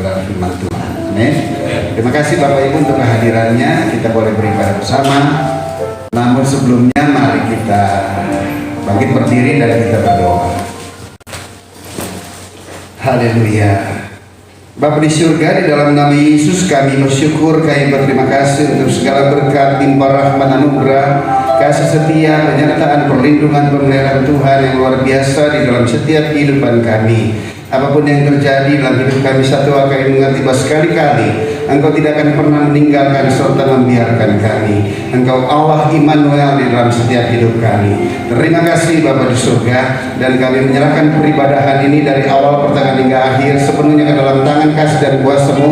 kebenaran firman Tuhan. Amin. Terima kasih Bapak Ibu untuk kehadirannya. Kita boleh beribadah bersama. Namun sebelumnya mari kita bangkit berdiri dan kita berdoa. Haleluya. Bapa di surga, di dalam nama Yesus kami bersyukur, kami berterima kasih untuk segala berkat, limpah rahmat, anugerah, kasih setia, penyertaan, perlindungan, pemeliharaan Tuhan yang luar biasa di dalam setiap kehidupan kami. Apapun yang terjadi dalam hidup kami, satu kami mengerti bahwa sekali-kali Engkau tidak akan pernah meninggalkan serta membiarkan kami. Engkau Allah Immanuel di dalam setiap hidup kami. Terima kasih Bapa di surga, dan kami menyerahkan peribadahan ini dari awal pertengahan hingga akhir sepenuhnya ke dalam tangan kasih dan kuasa-Mu.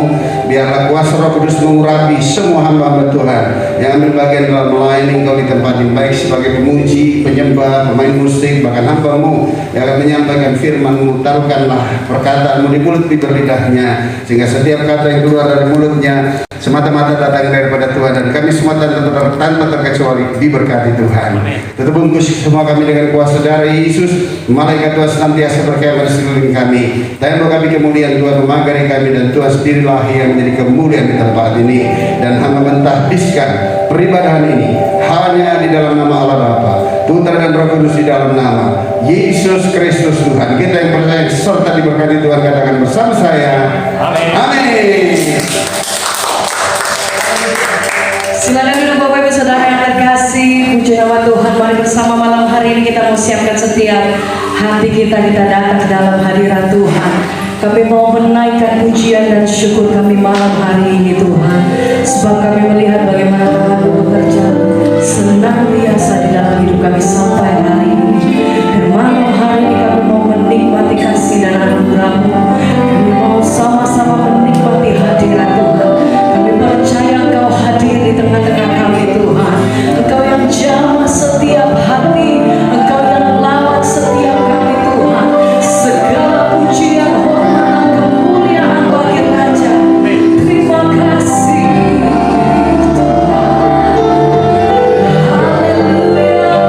Biarlah kuasa Roh Kudus mengurapi semua hamba-hamba Tuhan yang ambil bagian dalam melayani Engkau di tempat ini, baik sebagai pemuji, penyembah, pemain musik, bahkan hamba-Mu yang akan menyampaikan firman-Mu. Taruhkanlah perkataan-Mu di mulut bibir lidahnya, sehingga setiap kata yang keluar dari mulutnya semata-mata datang daripada Tuhan, dan kami semua tanpa terkecuali diberkati Tuhan. Tutup bungkus semua kami dengan kuasa darah Yesus. Malaikat Tuhan senantiasa berkemah di sekeliling kami. Tembok kami kemuliaan Tuhan memagari kami, dan Tuhan sendirilah yang menjadi kemuliaan di tempat ini. Dan hamba mentahbiskan peribadahan ini hanya di dalam nama Allah Bapa, Putra dan Roh Kudus, di dalam nama Yesus Kristus Tuhan. Kita yang percaya serta diberkati Tuhan katakan bersama saya, amin. Amin. Silakan duduk Bapak Ibu Saudara yang terkasih. Puji nama Tuhan. Mari bersama malam hari ini kita mau siapkan setiap hati kita datang ke dalam hadirat Tuhan. Kami mau menaikkan pujian dan syukur kami malam hari ini Tuhan, sebab kami melihat bagaimana Tuhan bekerja senantiasa di dalam hidup kami sampai hari ini. Dan malam hari ini kami mau menikmati kasih dan anugerah-Mu. Kami mau sama-sama menikmati hadirat Tuhan. Kami percaya Engkau hadir di tengah-tengah kami Tuhan. Engkau yang jamah setiap hati, Engkau yang lawat setiap kami Tuhan. Segala pujian, hormat, kemuliaan bagi Raja. Terima kasih Tuhan. Haleluya.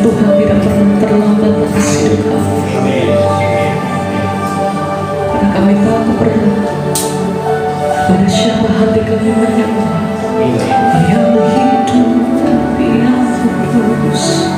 Tuhan tidak pernah terlambat atas hidup kami. Karena kami tahu perlu pada siapa hati kami menyembah, yang hidup yang kudus.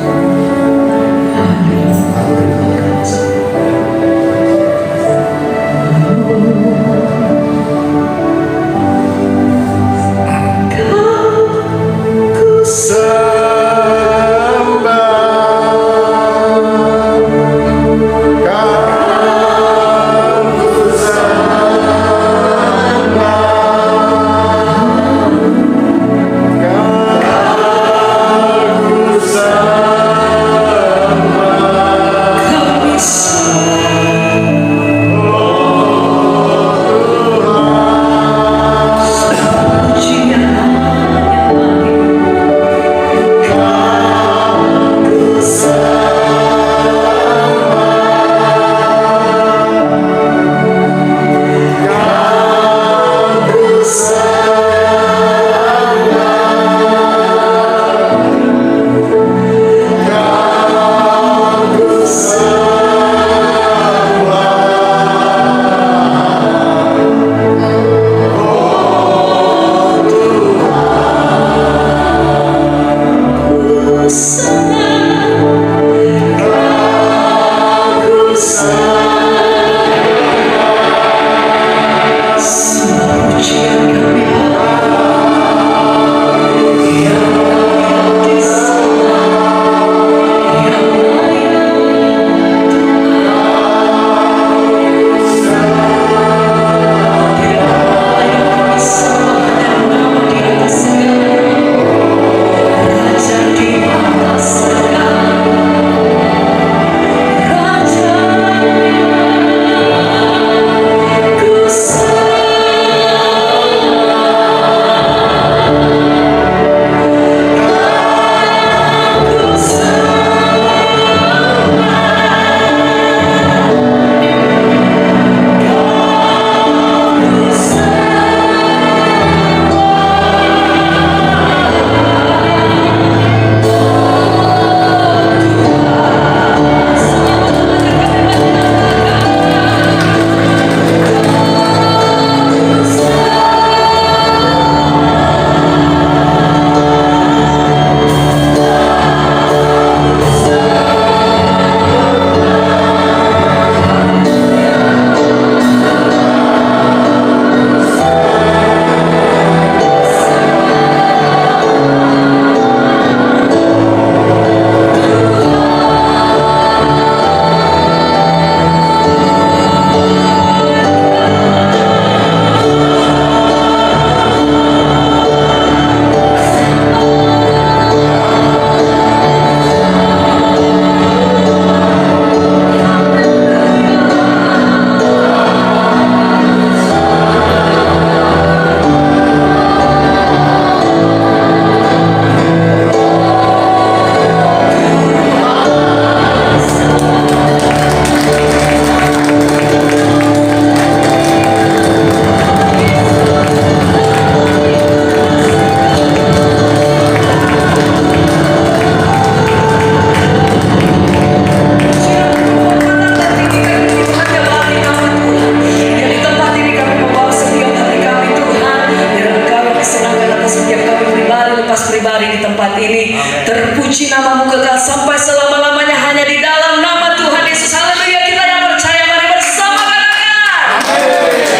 Terpuji namamu kekal sampai selama-lamanya, hanya di dalam nama Tuhan Yesus. Haleluya. Kita yang percaya mari bersama katakan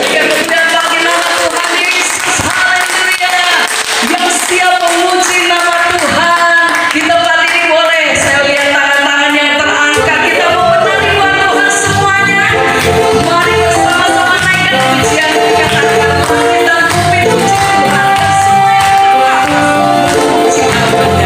kemuliaan bagi nama Tuhan Yesus. Haleluya. Yang setia memuji nama Tuhan di tempat ini boleh. Saya lihat tangan-tangan yang terangkat. Kita mau menanti buat Tuhan semuanya. Mari bersama-sama naikkan pujian kita, katakan langit dan bumi puji Tuhan. Puji namanya.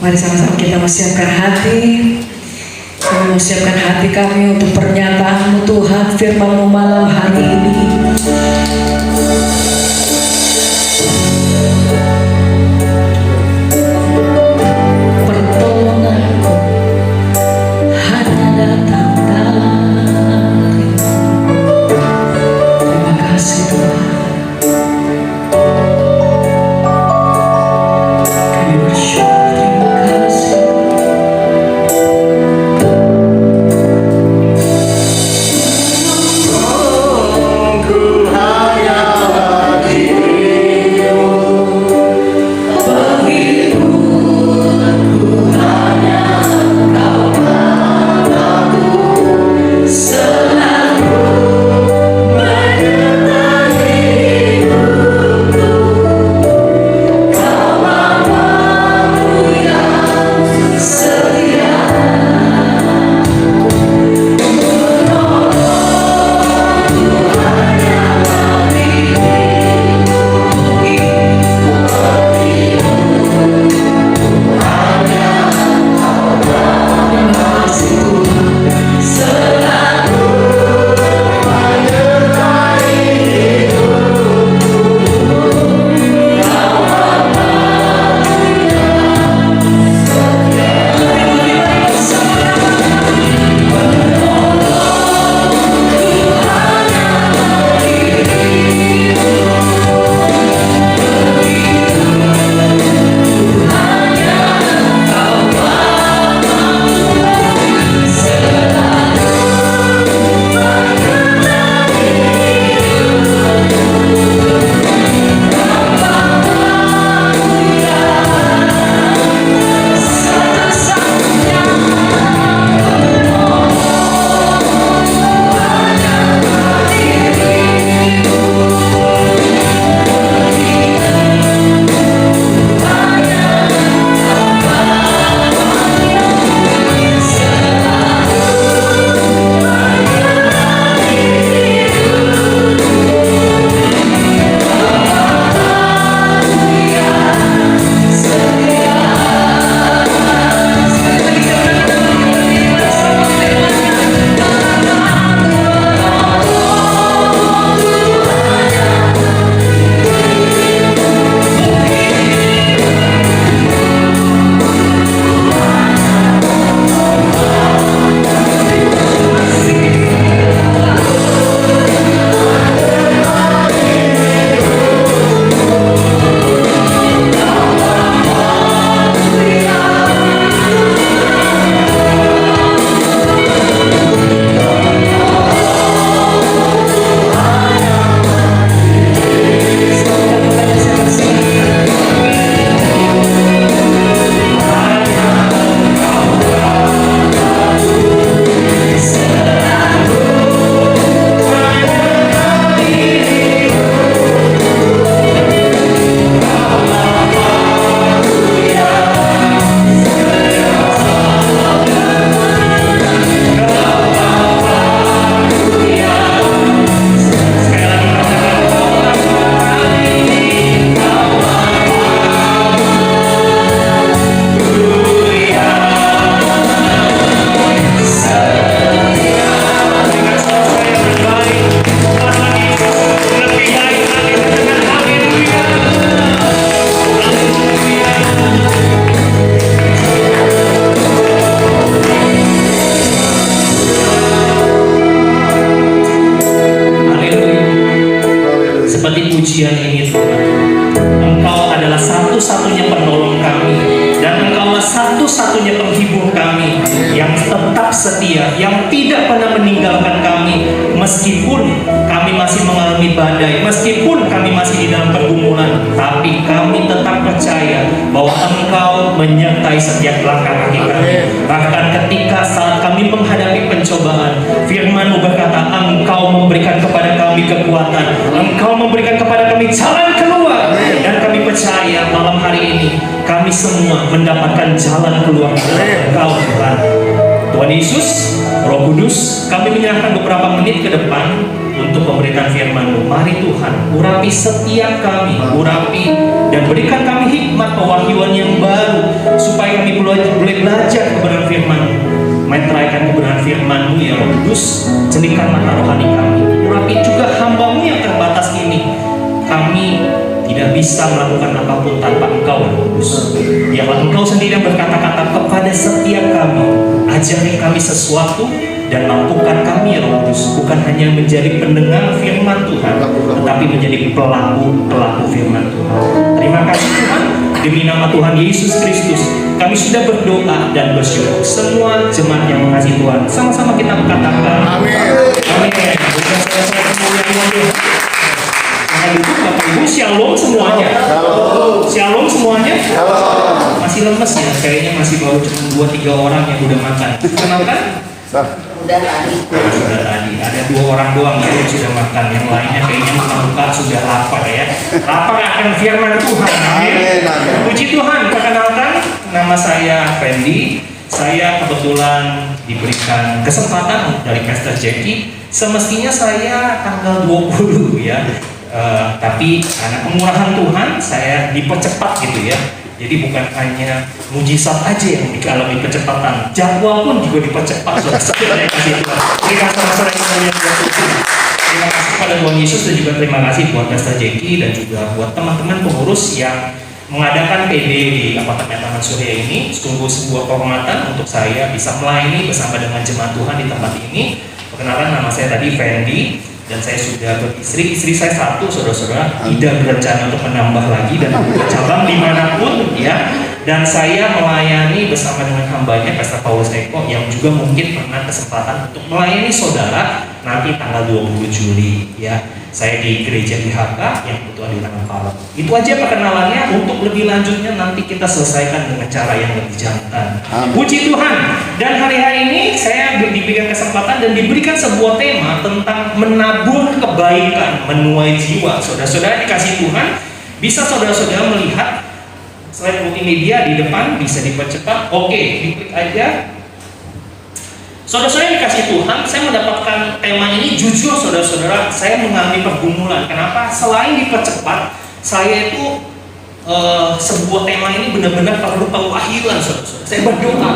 Mari sama-sama kita siapkan hati. Kami mau siapkan hati kami untuk pernyataan-Mu Tuhan, firman-Mu malam hari ini. Pertolonganku hanya datang dari-Mu. Terima kasih Tuhan. Kami bersyukur, terima kasih. pujian ini Tuhan. Engkau adalah satu-satunya penolong kami, dan Engkaulah satu-satunya penghibur kami yang tetap setia, yang tidak pernah meninggalkan kami meskipun kami masih mengalami badai, meskipun kami masih di dalam pergumulan, tapi kami tetap percaya bahwa Engkau menyertai setiap langkah kaki kami. Bahkan ketika saat kami menghadapi pencobaan, firman-Mu berkata, Engkau memberikan kepada kami kekuatan, Engkau memberikan kepada kami jalan keluar, dan kami percaya malam hari ini kami semua mendapatkan jalan keluar dari Engkau Tuhan. Tuhan Yesus, Roh Kudus, kami menyerahkan beberapa menit ke depan untuk pemberitaan firman-Mu. Mari Tuhan, urapi setiap kami, urapi dan berikan kami hikmat firman-Mu ya Roh Kudus, jelikan mata rohani kami. Urapi juga hamba-Mu yang terbatas ini. Kami tidak bisa melakukan apapun tanpa Engkau ya Roh Kudus. Biarlah Engkau sendiri yang berkata-kata kepada setiap kami. Ajari kami sesuatu dan mampukan kami ya Roh Kudus, bukan hanya menjadi pendengar firman Tuhan, tetapi menjadi pelaku firman Tuhan. Terima kasih Tuhan, demi nama Tuhan Yesus Kristus kami sudah berdoa dan bersyukur. Semua jemaat yang mengasihi Tuhan, sama-sama kita berkatakan amin. Amin. Bukan saya kemuliaan Tuhan. Jangan lupa Bapak Ibu, shalom semuanya. Shalom semuanya. Masih lemes ya, kayaknya masih baru cuma 2-3 orang yang udah makan. Kenapa? Udah tadi. Ada 2 orang doang ya yang sudah makan, yang lainnya kayaknya muka-muka sudah lapar ya. Lapar akan firman Tuhan. Amin. Puji Tuhan. Perkenalkan, nama saya Fendi. Saya kebetulan diberikan kesempatan dari Pastor Jackie. Semestinya saya tanggal 20 ya. Tapi karena kemurahan Tuhan saya dipercepat gitu ya. Jadi bukan hanya mujizat aja yang dialami percepatan, jadwal pun juga dipercepat. Saudara-saudara yang kasih Tuhan. Terima kasih pada Tuhan Yesus, dan juga terima kasih buat Pastor Jackie dan juga buat teman-teman pengurus yang mengadakan PD di apartemen Taman Surya ini. Sungguh sebuah kehormatan untuk saya bisa melayani bersama dengan jemaat Tuhan di tempat ini. Perkenalkan, nama saya tadi Fendi. Dan saya sudah beristri, istri saya 1, saudara-saudara, tidak berencana untuk menambah lagi dan membuka cabang dimanapun ya. Dan saya melayani bersama dengan hambanya Pastor Paulus Eko yang juga mungkin pernah kesempatan untuk melayani saudara nanti tanggal 20 Juli ya. Saya di gereja IHK yang kebetulan di Tanah Palem. Itu aja perkenalannya. Untuk lebih lanjutnya nanti kita selesaikan dengan cara yang lebih jantan. Puji Tuhan. Dan hari-hari ini saya diberikan kesempatan dan diberikan sebuah tema tentang menabur kebaikan, menuai jiwa. Saudara-saudara dikasih Tuhan, bisa saudara-saudara melihat slide multimedia di depan, bisa dipercepat. Oke, diklik aja. Saudara-saudara yang dikasih Tuhan, saya mendapatkan tema ini, jujur saudara-saudara, saya mengalami pergumulan. Kenapa? Selain dipercepat, saya itu sebuah tema ini benar-benar perlu pengwahilan saudara-saudara. Saya berdoa,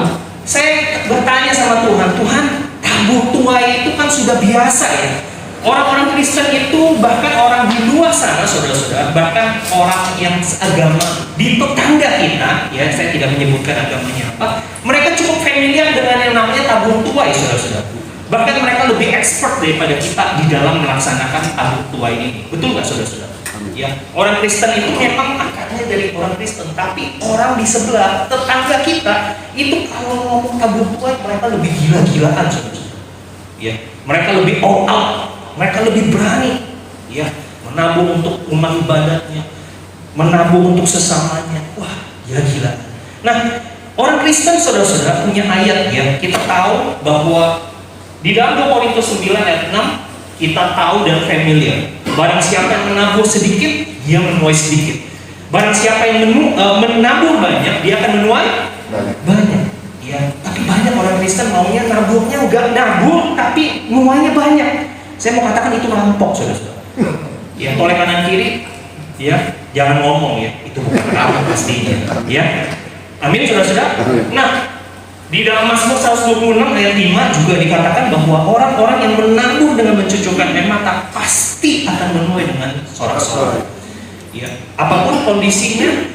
saya bertanya sama Tuhan, Tuhan, tabur tuai itu kan sudah biasa ya. Orang-orang Kristen itu, bahkan orang di luar sana saudara-saudara, bahkan orang yang seagama di tetangga kita ya, saya tidak menyebutkan agamanya apa, mereka cukup familiar dengan yang namanya tabur tuai saudara-saudara. Bahkan mereka lebih expert daripada kita di dalam melaksanakan tabur tuai ini. Betul nggak saudara-saudara? Ya, orang Kristen itu memang akarnya dari orang Kristen, tapi orang di sebelah tetangga kita itu kalau ngomong tabur tuai mereka lebih gila-gilaan saudara-saudara. Ya, mereka lebih all out. Mereka lebih berani ya, menabung untuk rumah ibadatnya, menabung untuk sesamanya. Wah, gila-gila. Nah, orang Kristen saudara-saudara punya ayat ya. Kita tahu bahwa di dalam 2 Korintus 9 ayat 6 kita tahu dan familiar. Barang siapa yang menabur sedikit, dia menuai sedikit. Barang siapa yang menabur banyak, dia akan menuai banyak. Ya, tapi banyak orang Kristen maunya naburnya enggak nabur, tapi nuainya banyak. Saya mau katakan itu rampok saudara-saudara. Ya, oleh kanan kiri, ya jangan ngomong ya, itu bukan rampok pastinya. Ya, amin saudara-saudara. Nah, di dalam Mazmur 126 ayat 5 juga dikatakan bahwa orang-orang yang menabur dengan mencucurkan air mata pasti akan menuai dengan sorak-sorai. Ya, apapun kondisinya,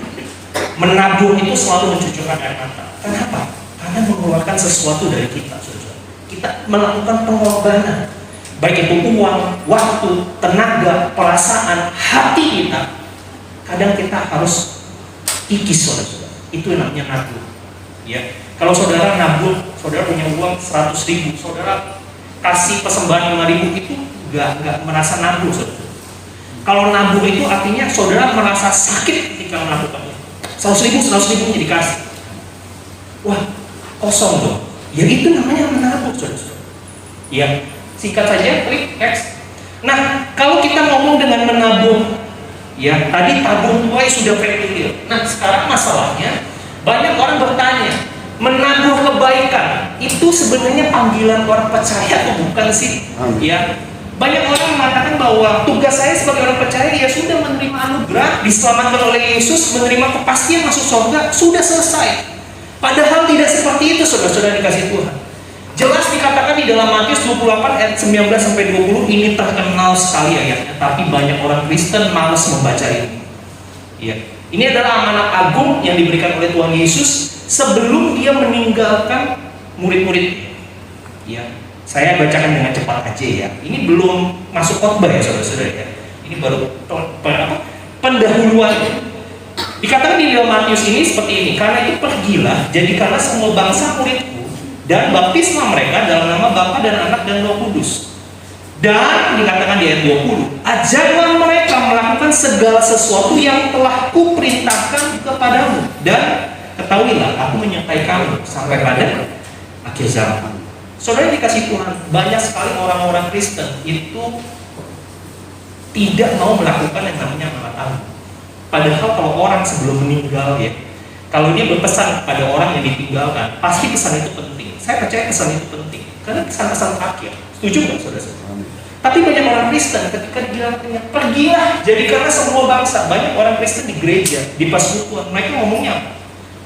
menabur itu selalu mencucurkan air mata. Kenapa? Karena mengeluarkan sesuatu dari kita, saudara. Kita melakukan pengorbanan. Baik itu uang, waktu, tenaga, perasaan, hati kita. Kadang kita harus kikis saudara. Itu namanya nabur. Ya, kalau saudara nabur, saudara punya uang 100.000, saudara kasih persembahan 5.000 itu nggak merasa nabur saudara. Kalau nabur itu artinya saudara merasa sakit ketika melakukannya. 100.000 dikasih. Wah, kosong dong. Ya itu namanya menabur saudara. Ya. Singkat saja, klik next. Nah, kalau kita ngomong dengan menabung, ya tadi tabung tuai sudah familiar. Nah, sekarang masalahnya banyak orang bertanya, menabur kebaikan itu sebenarnya panggilan orang percaya atau bukan sih? Ya, banyak orang mengatakan bahwa tugas saya sebagai orang percaya ya sudah menerima anugerah, diselamatkan oleh Yesus, menerima kepastian masuk surga, sudah selesai. Padahal tidak seperti itu saudara-saudara dikasih Tuhan. Jelas dikatakan di dalam Matius 28 ayat 19 sampai 20, ini terkenal sekali ayatnya, tapi banyak orang Kristen malas membaca ini. Ya. Ini adalah amanat agung yang diberikan oleh Tuhan Yesus sebelum dia meninggalkan murid-muridnya. Ya. Saya bacakan dengan cepat aja ya. Ini belum masuk khotbah ya saudara-saudara ya. Ini baru pendahuluan. Dikatakan di dalam Matius ini seperti ini, karena itu pergilah, jadikanlah semua bangsa muridku, dan baptislah mereka dalam nama Bapa dan Anak dan Roh Kudus. Dan dikatakan di ayat 20, ajarlah mereka melakukan segala sesuatu yang telah kuperintahkan kepadamu, dan ketahuilah aku menyertai kamu sampai pada akhir zaman. Saudara dikasih Tuhan, banyak sekali orang-orang Kristen itu tidak mau melakukan yang namanya amanat agung. Padahal kalau orang sebelum meninggal ya, kalau dia berpesan pada orang yang ditinggalkan, pasti pesan itu penting. Saya percaya pesan itu penting, karena pesan-pesan akhir. Setuju nggak saudara? Tapi banyak orang Kristen ketika dibilang pergilah, jadikanlah semua bangsa. Banyak orang Kristen di gereja, di persekutuan, mereka ngomongnya apa?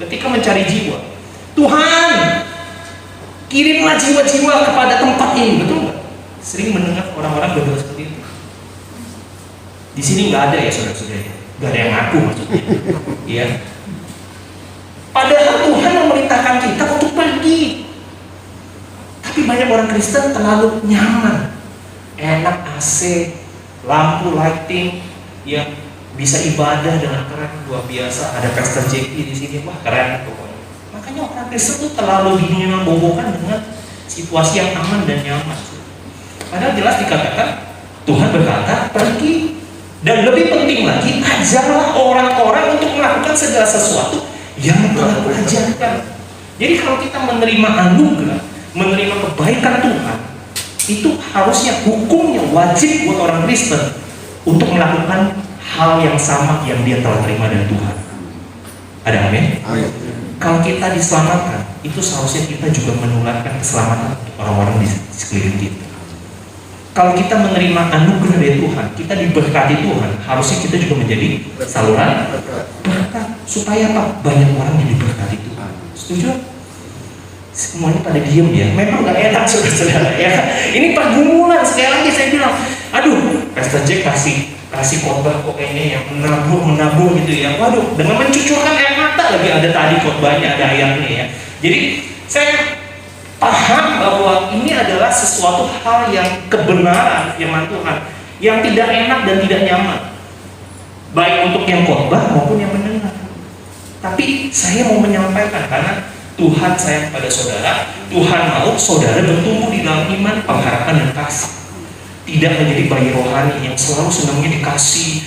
Ketika mencari jiwa, Tuhan, kirimlah jiwa-jiwa kepada tempat ini, betul nggak? Sering mendengar orang-orang berdoa seperti itu. Di sini nggak ada ya saudara-saudara. Gak ada yang ngaku maksudnya, ya. Padahal Tuhan memerintahkan kita untuk pergi. Tapi banyak orang Kristen terlalu nyaman, enak AC, lampu lighting, yang bisa ibadah dengan keren, luar biasa. Ada Pastor JP di sini, wah keren pokoknya. Makanya orang Kristen tuh terlalu dibobokan dengan situasi yang aman dan nyaman. Padahal jelas dikatakan Tuhan berkata pergi. Dan lebih penting lagi, ajarlah orang-orang untuk melakukan segala sesuatu yang telah diajarkan. Jadi kalau kita menerima anugerah, menerima kebaikan Tuhan, itu harusnya hukumnya wajib buat orang Kristen untuk melakukan hal yang sama yang dia telah terima dari Tuhan. Ada amin? Kalau kita diselamatkan, itu seharusnya kita juga menularkan keselamatan orang-orang di sekeliling kita. Kalau kita menerima anugerah dari Tuhan, kita diberkati Tuhan, harusnya kita juga menjadi saluran berkat. Supaya apa? Banyak orang yang diberkati Tuhan. Setuju? Semuanya pada diem ya. Memang gak enak saudara-saudara ya. Ini pergumulan. Sekali lagi saya bilang, aduh, Pastor Jack kasih khotbah kok kayaknya yang menabur gitu ya. Waduh, dengan mencucurkan air mata lagi, ada tadi khotbahnya, ada ayatnya ya. Jadi saya paham bahwa ini adalah sesuatu hal yang kebenaran firman Tuhan yang tidak enak dan tidak nyaman, baik untuk yang khotbah maupun yang mendengar. Tapi saya mau menyampaikan karena Tuhan sayang pada saudara. Tuhan mau saudara bertumbuh di dalam iman, pengharapan dan kasih. Tidak menjadi bayi rohani yang selalu senangnya dikasih.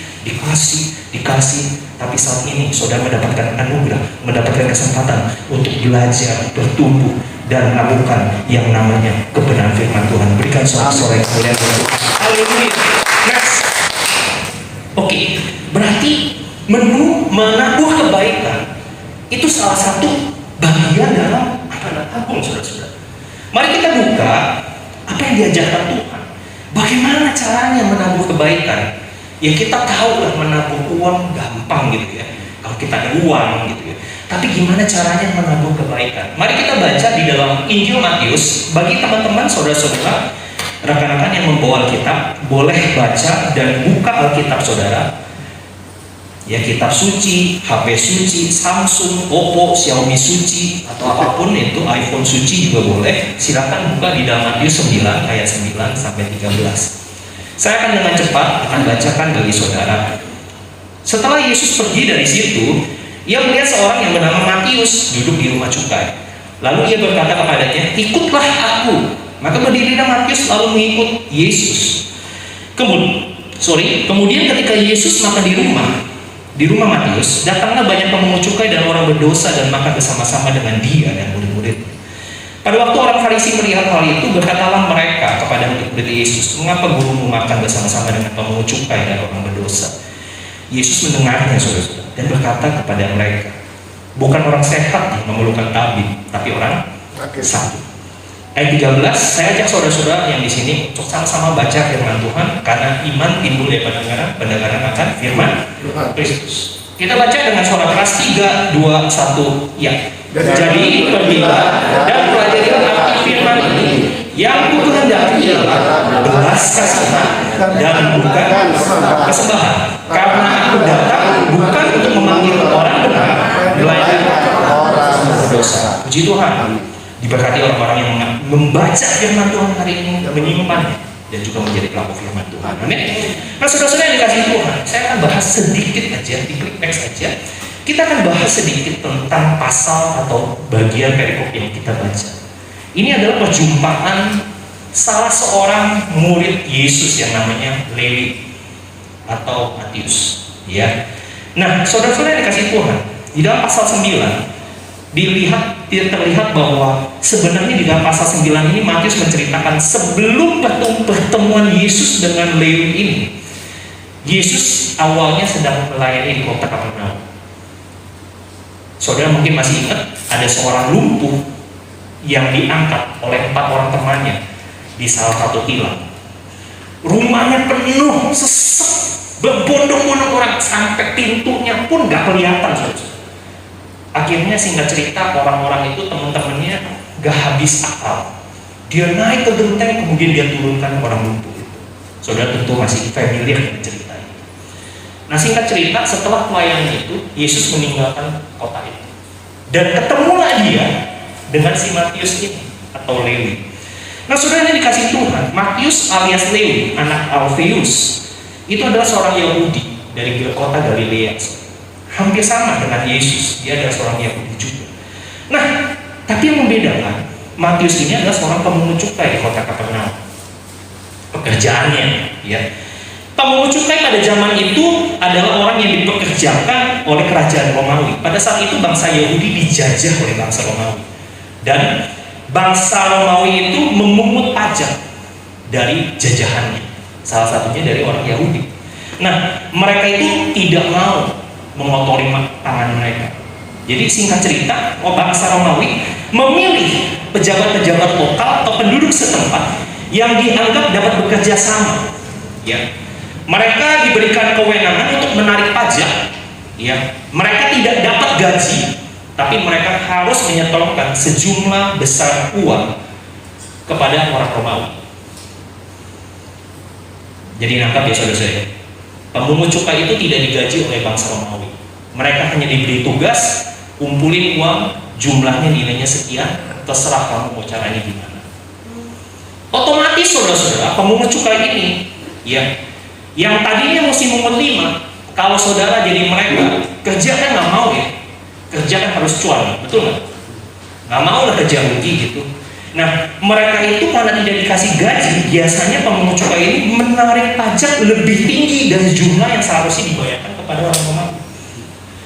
Tapi saat ini saudara mendapatkan anugerah, mendapatkan kesempatan untuk belajar, bertumbuh, dan melakukan yang namanya kebenaran firman Tuhan. Berikan sorak-sorai kalian untuk haleluya. Next. Oke, berarti menabuh kebaikan itu salah satu bagian dalam amanat agung saudara-saudara. Mari kita buka apa yang diajarkan Tuhan. Bagaimana caranya menabuh kebaikan? Ya kita tahu lah menabung uang gampang gitu ya. Kalau kita ada uang gitu ya. Tapi gimana caranya menabung kebaikan? Mari kita baca di dalam Injil Matius. Bagi teman-teman, saudara-saudara, rekan-rekan yang membawa Alkitab, boleh baca dan buka Alkitab saudara. Ya kitab suci, HP suci, Samsung, Oppo, Xiaomi suci, atau apapun itu, iPhone suci juga boleh. Silakan buka di dalam Matius 9 ayat 9 sampai 13. Saya akan dengan cepat akan bacakan bagi saudara. Setelah Yesus pergi dari situ, ia melihat seorang yang bernama Matius duduk di rumah cukai. Lalu ia berkata kepadanya, ikutlah aku. Maka berdirilah Matius lalu mengikut Yesus. Kemudian ketika Yesus makan di rumah Matius, datanglah banyak pemungut cukai dan orang berdosa dan makan bersama-sama dengan dia dan murid-muridnya. Pada waktu orang Farisi melihat hal itu, berkatalah mereka kepada murid Yesus, mengapa gurumu makan bersama-sama dengan pemungut cukai dan orang berdosa? Yesus mendengarnya saudara-saudara dan berkata kepada mereka, bukan orang sehat yang memerlukan tabib, tapi orang sakit. Ayat 13, saya ajak saudara-saudara yang di sini untuk sama-sama baca firman Tuhan, karena iman timbul dari pendengaran akan firman Kristus. Kita baca dengan suara keras 3, 2, 1, ya. Jadi pergilah dan pelajarilah arti firman ini. Yang kukehendaki ialah belas kasihan dan bukan kesembahan. Karena aku datang bukan untuk memanggil orang benar, melainkan orang berdosa. Puji Tuhan. Diberkati orang-orang yang membaca firman Tuhan hari ini, menyimpannya, dan juga menjadi pelaku firman Tuhan. Amin. Nah, saudara-saudara yang dikasih Tuhan, saya akan bahas sedikit aja, di klik next aja. Kita akan bahas sedikit tentang pasal atau bagian perikop yang kita baca. Ini adalah perjumpaan salah seorang murid Yesus yang namanya Lewi atau Matius. Ya. Nah, saudara-saudara yang dikasih Tuhan, di dalam pasal 9 terlihat bahwa sebenarnya di dalam pasal 9 ini Matius menceritakan sebelum pertemuan Yesus dengan Lewi ini. Yesus awalnya sedang melayani di kota Kapernaum. Saudara mungkin masih ingat ada seorang lumpuh yang diangkat oleh 4 orang temannya di salah satu tilang. Rumahnya penuh, sesek, berbondong-bondong orang, sampai pintunya pun gak kelihatan. Akhirnya singkat cerita, orang-orang itu, teman-temannya gak habis akal. Dia naik ke genteng, kemudian dia turunkan orang lumpuh itu. Saudara tentu masih familiar dengan cerita itu. Nah, singkat cerita, setelah pelayanan itu, Yesus meninggalkan kota itu. Dan ketemulah dia dengan si Matius ini, atau Lewi. Nah, saudara yang dikasih Tuhan, Matius alias Lewi, anak Alfeus, itu adalah seorang Yahudi dari kota Galilea. Hampir sama dengan Yesus, dia adalah seorang Yahudi juga. Nah, tapi yang membedakan, Matius ini adalah seorang pemungut cukai di kota Kapernaum. Pekerjaannya, ya. Pemungut cukai pada zaman itu adalah orang yang dipekerjakan oleh kerajaan Romawi. Pada saat itu bangsa Yahudi dijajah oleh bangsa Romawi. Dan bangsa Romawi itu memungut pajak dari jajahannya. Salah satunya dari orang Yahudi. Nah, mereka itu tidak mau mengotori tangan mereka. Jadi singkat cerita, bangsa Romawi memilih pejabat-pejabat lokal atau penduduk setempat yang dianggap dapat bekerja sama. Ya. Mereka diberikan kewenangan untuk menarik pajak. Ya. Mereka tidak dapat gaji, tapi mereka harus menyetorkan sejumlah besar uang kepada orang Romawi. Jadi nangkap ya saudara-saudara. Pemungut cukai itu tidak digaji oleh bangsa Romawi. Mereka hanya diberi tugas, kumpulin uang, jumlahnya nilainya sekian, terserah kamu mau caranya gimana. Otomatis saudara-saudara, pemungut cukai ini, ya, yang tadinya mesti mungut 5, kalau saudara jadi mereka, kerja kan nggak mau ya, kerja kan harus cuan, betul nggak? Nggak mau lah kerja rugi gitu. Nah, mereka itu karena tidak dikasih gaji, biasanya pemungut cukai ini menarik pajak lebih tinggi dari jumlah yang seharusnya dibayarkan kepada orang Romawi.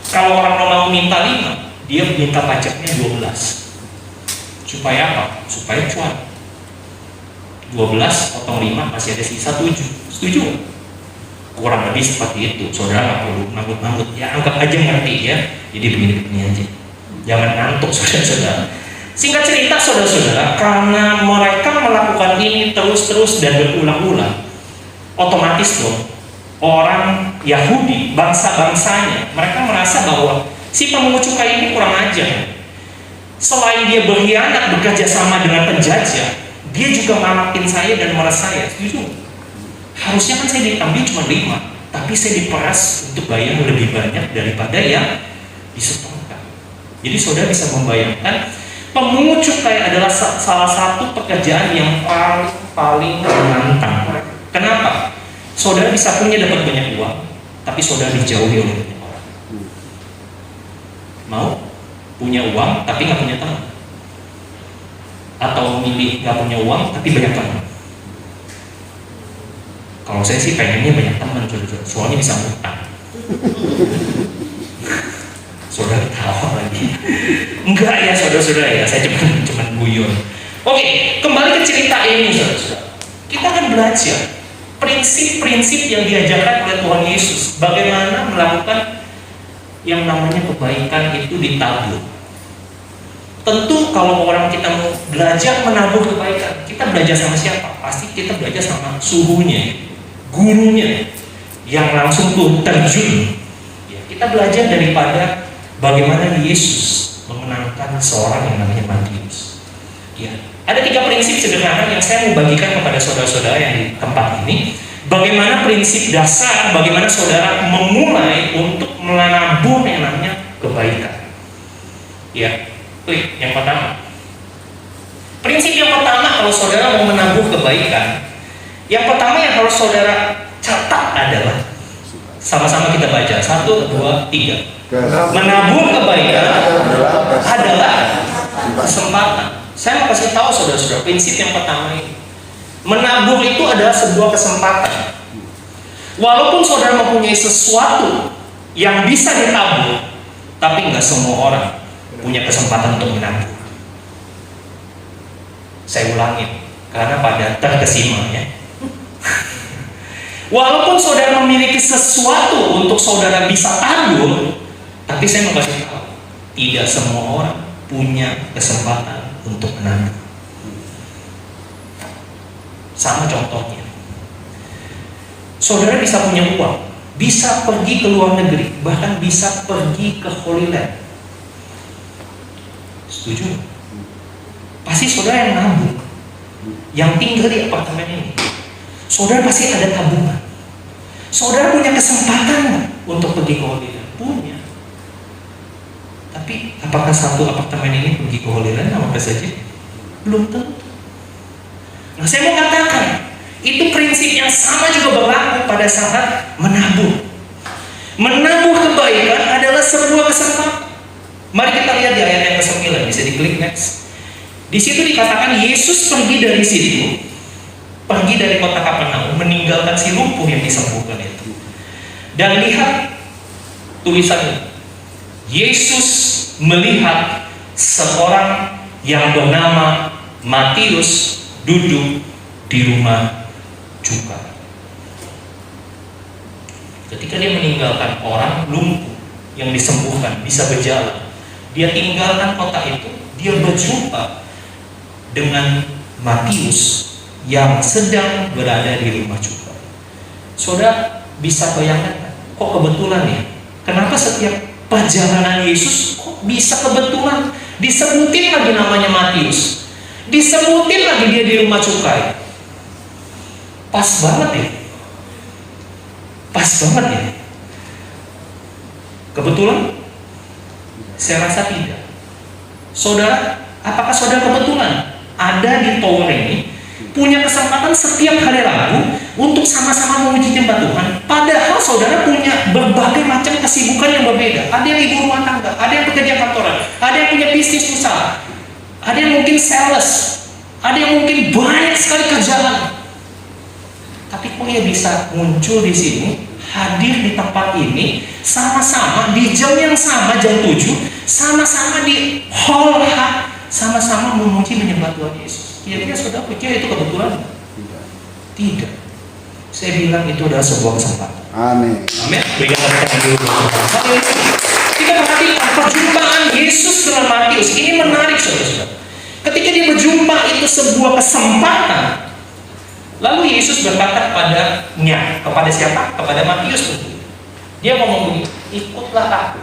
Kalau orang Romawi minta 5, dia minta pajaknya 12. Supaya apa? Supaya cuan. 12 potong 5 masih ada sisa 7. Setuju? Kurang lebih seperti itu. Saudara nggak perlu nanggut-nanggut. Ya anggap aja ngerti ya. Jadi begini-begini aja. Jangan ngantuk saudara-saudara. Singkat cerita saudara-saudara, karena mereka melakukan ini terus-terus dan berulang-ulang, otomatis dong orang Yahudi, bangsa-bangsanya, mereka merasa bahwa si pemungut cukai ini kurang ajar. Selain dia berkhianat bekerja sama dengan penjajah, dia juga manakin saya dan meres saya. Setuju? Harusnya kan saya diambil cuma 5, tapi saya diperas untuk bayar lebih banyak daripada yang disetorkan. Jadi saudara bisa membayangkan, pemungut cukai adalah salah satu pekerjaan yang paling menantang. Kenapa? Saudara bisa punya dapat banyak uang, tapi saudara dijauhi oleh banyak orang. Mau punya uang tapi nggak punya teman, atau milih nggak punya uang tapi banyak teman? Kalau saya sih pengennya banyak teman, soalnya bisa ngutang. Saudara ketawa lagi. Enggak ya saudara-saudara ya, saya cuma guyon. Oke, kembali ke cerita ini saudara-saudara. Kita akan belajar prinsip-prinsip yang diajarkan oleh Tuhan Yesus, bagaimana melakukan yang namanya kebaikan itu ditabur. Tentu kalau orang kita mau belajar menabur kebaikan, kita belajar sama siapa? Pasti kita belajar sama suhunya, gurunya, yang langsung tuh terjun. Ya, Kita belajar daripada bagaimana Yesus mengenangkan seorang yang namanya Matius. Ya, ada 3 prinsip sederhana yang saya mau bagikan kepada saudara-saudara yang di tempat ini. Bagaimana prinsip dasar, bagaimana saudara memulai untuk menabur yang namanya kebaikan. Ya, yang pertama. Prinsip yang pertama kalau saudara mau menabur kebaikan, yang pertama yang harus saudara catat adalah, sama-sama kita baca, 1, 2, 3. Menabur kebaikan adalah kesempatan. Saya mau kasih tahu saudara-saudara, prinsip yang pertama ini. Menabur itu adalah sebuah kesempatan. Walaupun saudara mempunyai sesuatu yang bisa ditabur, tapi nggak semua orang punya kesempatan untuk menabur. Saya ulangi, karena pada terkesima ya. Walaupun saudara memiliki sesuatu untuk saudara bisa tabur, tapi saya mau kasih tahu, tidak semua orang punya kesempatan untuk menabur. Sama contohnya, saudara bisa punya uang, bisa pergi ke luar negeri, bahkan bisa pergi ke Holy Land. Setuju? Pasti saudara yang nabung, yang tinggal di apartemen ini, saudara pasti ada tabungan. Saudara punya kesempatan untuk pergi ke Holy Land? Punya. Tapi apakah satu apartemen ini pergi ke Holy Land sama saja? Belum tentu. Nah, saya mau katakan, itu prinsip yang sama juga berlaku pada saat menabur. Menabur kebaikan adalah sebuah kesempatan. Mari kita lihat di ayat yang ke-9, bisa diklik next. Di situ dikatakan Yesus pergi dari situ, pergi dari kota Kapernaum, meninggalkan si lumpuh yang disembuhkan itu. Dan lihat tulisannya, Yesus melihat seorang yang bernama Matius duduk di rumah cukai. Ketika dia meninggalkan orang lumpuh yang disembuhkan, bisa berjalan, dia tinggalkan kota itu, dia berjumpa dengan Matius yang sedang berada di rumah cukai. Saudara bisa bayangkan, kok kebetulan ya? Kenapa setiap perjalanan Yesus kok bisa kebetulan disebutin lagi namanya Matius? Disebutin lagi dia di rumah cukai. Pas banget ya. Pas banget ya. Kebetulan? Saya rasa tidak. Saudara, apakah saudara kebetulan ada di tower ini punya kesempatan setiap hari Rabu untuk sama-sama memuji nyembah Tuhan? Padahal saudara punya berbagai macam kesibukan yang berbeda. Ada yang ibu rumah tangga, ada yang pekerja kantoran, ada yang punya bisnis usaha, ada yang mungkin sales, ada yang mungkin banyak sekali kerjaan. Tapi kok ia bisa muncul di sini, hadir di tempat ini, sama-sama di jam yang sama, jam 7, sama-sama di hall H, sama-sama memuji menyembah Tuhan Yesus. Kira-kira saudara pikir itu kebetulan? Tidak. Saya bilang itu adalah sebuah kesempatan. Amin. Amin. Berikan tepuk dulu. Kita perhatikan perjumpaan Yesus dengan Matius. Ini menarik saudara-saudara. Ketika dia berjumpa itu sebuah kesempatan. Lalu Yesus berkata kepada siapa? Kepada Matius. Dia ngomong begini, ikutlah aku.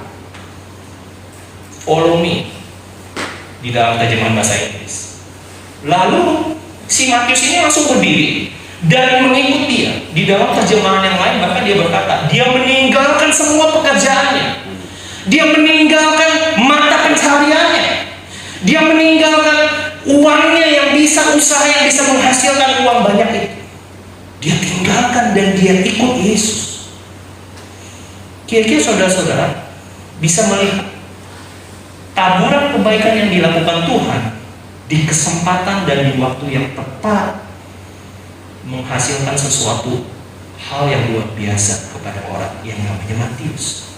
Follow me. Di dalam terjemahan bahasa Inggris. Lalu si Matius ini langsung berdiri dan mengikut dia. Di dalam terjemahan yang lain bahkan dia berkata, dia meninggalkan semua pekerjaannya. Dia meninggalkan mata pencariannya. Dia meninggalkan uangnya yang bisa, usaha yang bisa menghasilkan uang banyak itu. Dia tinggalkan dan dia ikut Yesus. Kira-kira saudara-saudara bisa melihat taburan kebaikan yang dilakukan Tuhan di kesempatan dan di waktu yang tepat menghasilkan sesuatu hal yang luar biasa kepada orang yang namanya Matius.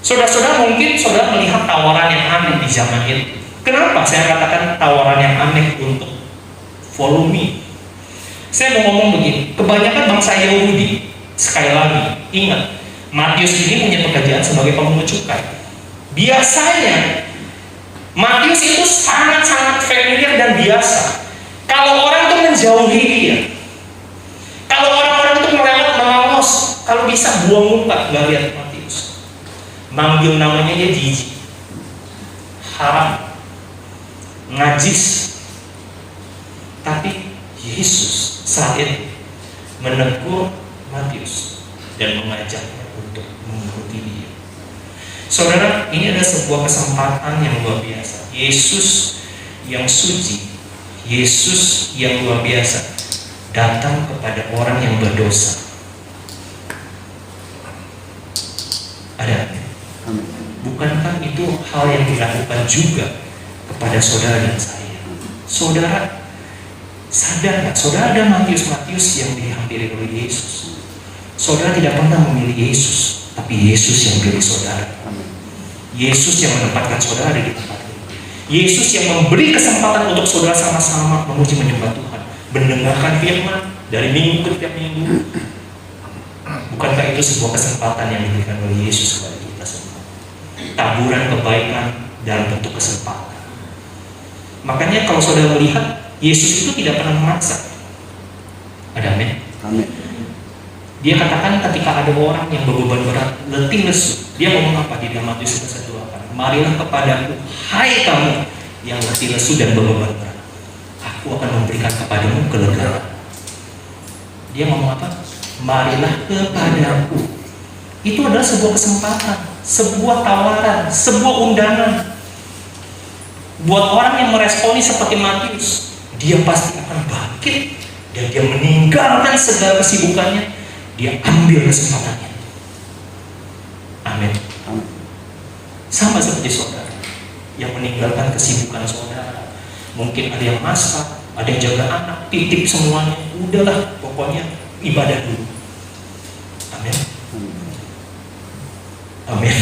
Saudara-saudara, mungkin saudara melihat tawaran yang aneh di zaman itu. Kenapa saya katakan tawaran yang aneh untuk follow me? Saya mau ngomong begini, kebanyakan bangsa Yahudi, sekali lagi, ingat, Matius ini punya pekerjaan sebagai pemungut cukai. Biasanya, Matius itu sangat-sangat familiar dan biasa. Kalau orang itu menjauhi dia, kalau orang-orang itu melewat melangos, kalau bisa buang muka, nggak lihat Matius. manggil namanya dia jijik, haram, najis. Tapi Yesus saat itu menegur Matius dan mengajaknya untuk mengikuti dia. Saudara, ini adalah sebuah kesempatan yang luar biasa. Yesus yang suci, Yesus yang luar biasa datang kepada orang yang berdosa. Ada? Bukankah itu hal yang dilakukan juga kepada saudara dan saya? Saudara sadar nggak? Saudara ada Matius yang dihampiri oleh Yesus. Saudara tidak pernah memilih Yesus, tapi Yesus yang pilih saudara. Yesus yang menempatkan saudara di tempat ini. Yesus yang memberi kesempatan untuk saudara sama-sama memuji menyembah Tuhan, mendengarkan firman dari minggu ke tiap minggu. Bukankah itu sebuah kesempatan yang diberikan oleh Yesus kepada kita semua? Taburan kebaikan dalam bentuk kesempatan. Makanya kalau saudara melihat, Yesus itu tidak pernah memaksa. Ada amin? Amin. Dia katakan ketika ada orang yang berbeban berat, letih lesu, dia ngomong apa di dalam Matius 11:28? Marilah kepadaku, hai kamu yang letih lesu dan berbeban berat, aku akan memberikan kepadamu kelegaan. Dia ngomong apa? Marilah kepadaku. Itu adalah sebuah kesempatan, sebuah tawaran, sebuah undangan. Buat orang yang meresponi seperti Matius, dia pasti akan bangkit dan dia meninggalkan segala kesibukannya, dia ambil kesempatannya. Amin. Sama seperti saudara yang meninggalkan kesibukan saudara. Mungkin ada yang masak, ada yang jaga anak, titip semuanya. Udahlah, pokoknya ibadah dulu. Amin. Amin.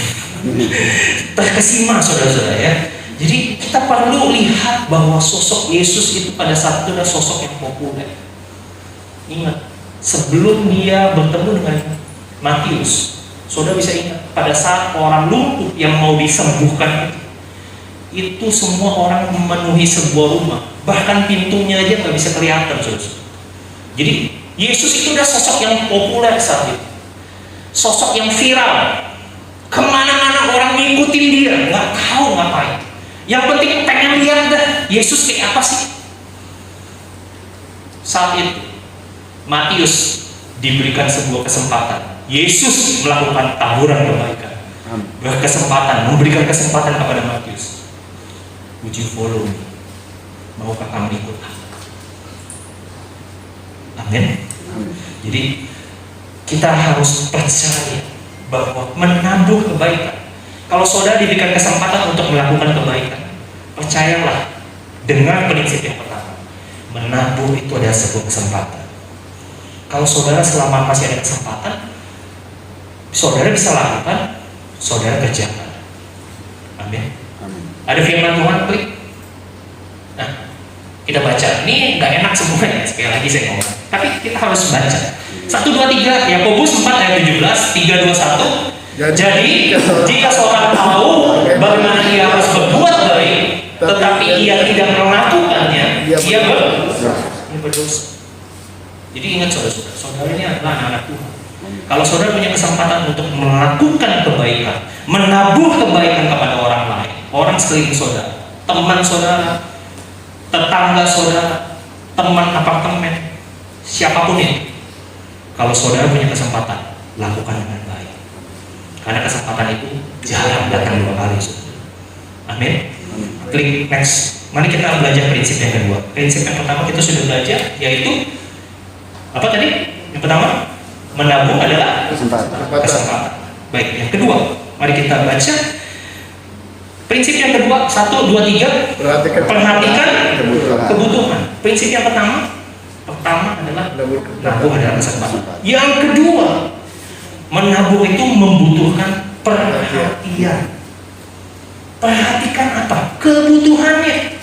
Terkesima saudara-saudara ya. Jadi kita perlu lihat bahwa sosok Yesus itu pada saat itu adalah sosok yang populer. Ingat, sebelum dia bertemu dengan Matius, saudara bisa ingat pada saat orang lumpuh yang mau disembuhkan itu semua orang memenuhi sebuah rumah, bahkan pintunya aja nggak bisa kelihatan, saudara. Jadi Yesus itu adalah sosok yang populer saat itu, sosok yang viral, kemana-mana orang ngikutin dia, nggak tahu ngapain. Yang penting pengen lihat dah Yesus kayak apa sih. Saat itu Matius diberikan sebuah kesempatan. Yesus melakukan taburan kebaikan, berkesempatan, memberikan kesempatan kepada Matius. Would you follow me? Maukah kamu ikut aku? Amin. Jadi kita harus percaya bahwa menabur kebaikan. Kalau saudara diberikan kesempatan untuk melakukan kebaikan, percayalah dengan prinsip yang pertama, menabur itu adalah sebuah kesempatan. Kalau saudara selama masih ada kesempatan, saudara bisa lakukan, saudara kerjakan. Amin. Ada firman Tuhan, klik. Nah, kita baca. Ini nggak enak semuanya, sekali lagi saya ngomong. Tapi kita harus baca. 1, 2, 3, Yakobus 4 ayat 17, 3, 2, 1. Jadi jika seorang tahu bagaimana ia harus berbuat baik, tetapi ia tidak melakukannya, ia berdosa. Jadi ingat saudara-saudara, saudara ini adalah anak-anak Tuhan. Kalau saudara punya kesempatan untuk melakukan kebaikan, menabur kebaikan kepada orang lain, orang sekeliling saudara, teman saudara, tetangga saudara, teman apartemen, siapapun itu, kalau saudara punya kesempatan, lakukan dengan baik. Karena kesempatan itu jarang datang 2 kali. Amin. Klik next. Mari kita belajar prinsip yang kedua. Prinsip yang pertama kita sudah belajar, yaitu apa tadi? Yang pertama, menabung adalah kesempatan. Baik, yang kedua, mari kita baca prinsip yang kedua. 1, 2, 3. Perhatikan kebutuhan. Prinsip yang pertama adalah menabung adalah kesempatan. Yang kedua, menabung itu membutuhkan perhatian. Perhatikan apa? Kebutuhannya.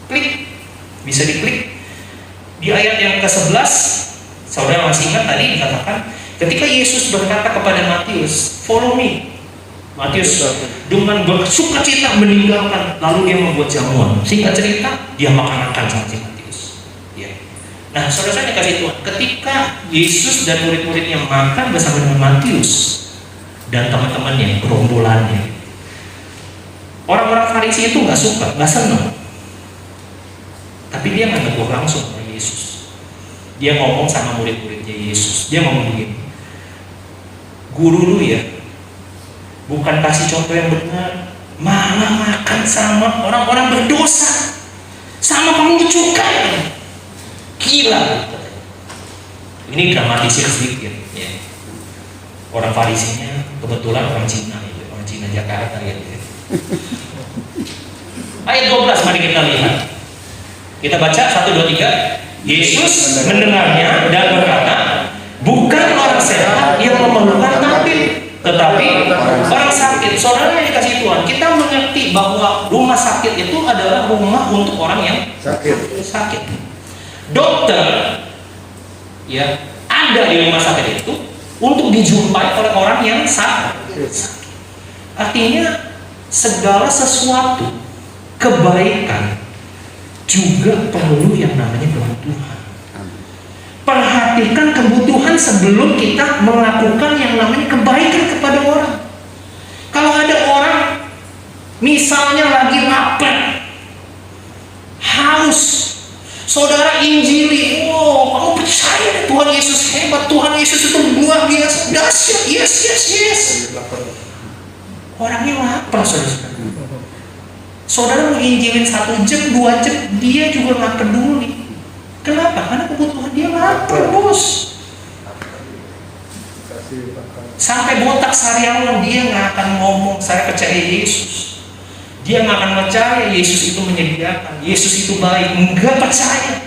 Klik. Bisa diklik. Di ayat yang ke-11, saudara masih ingat tadi dikatakan ketika Yesus berkata kepada Matius, follow me. Matius dengan bersukacita meninggalkan, lalu dia membuat jamuan. Singkat cerita, dia makan-makan sama si Matius. Ya. Nah, saudara saya kasih Tuhan, ketika Yesus dan murid-muridnya makan bersama dengan Matius, dan teman-temannya, gerombolannya. Orang-orang Farisi itu nggak suka, nggak senang. Tapi dia nggak negur langsung sama Yesus. Dia ngomong sama murid-muridnya Yesus. Dia ngomong begini, guru lu ya, bukan kasih contoh yang benar, malah makan sama orang-orang berdosa, sama pemungut cukai. Gila. Ini dramatisir sedikit. Ya. Orang Farisinya kebetulan orang Cina, orang Cina Jakarta ya. Ayat 12 mari kita lihat. Kita baca 1, 2, 3. Yesus mendengarnya dan berkata, bukan orang sehat yang memerlukan tabib, tetapi orang sakit. Saudara yang dikasih Tuhan, kita mengerti bahwa rumah sakit itu adalah rumah untuk orang yang sakit. Dokter ya ada di rumah sakit itu untuk dijumpai oleh orang yang sakit. Artinya segala sesuatu kebaikan juga perlu yang namanya kebutuhan. Perhatikan kebutuhan sebelum kita melakukan yang namanya kebaikan kepada orang. Kalau ada orang misalnya lagi lapar, haus, saudara injili, oh kamu percaya deh Tuhan Yesus hebat, Tuhan Yesus itu luar biasa, dahsyat, yes. Orangnya lapar, saudara. Saudara mau injilin 1 jam, 2 jam, dia juga nggak peduli. Kenapa? Karena kebutuhan dia lapar, bos. Sampai botak sariawan dia nggak akan ngomong saya percaya Yesus. Dia nggak akan percaya Yesus itu menyediakan, Yesus itu baik. Nggak percaya.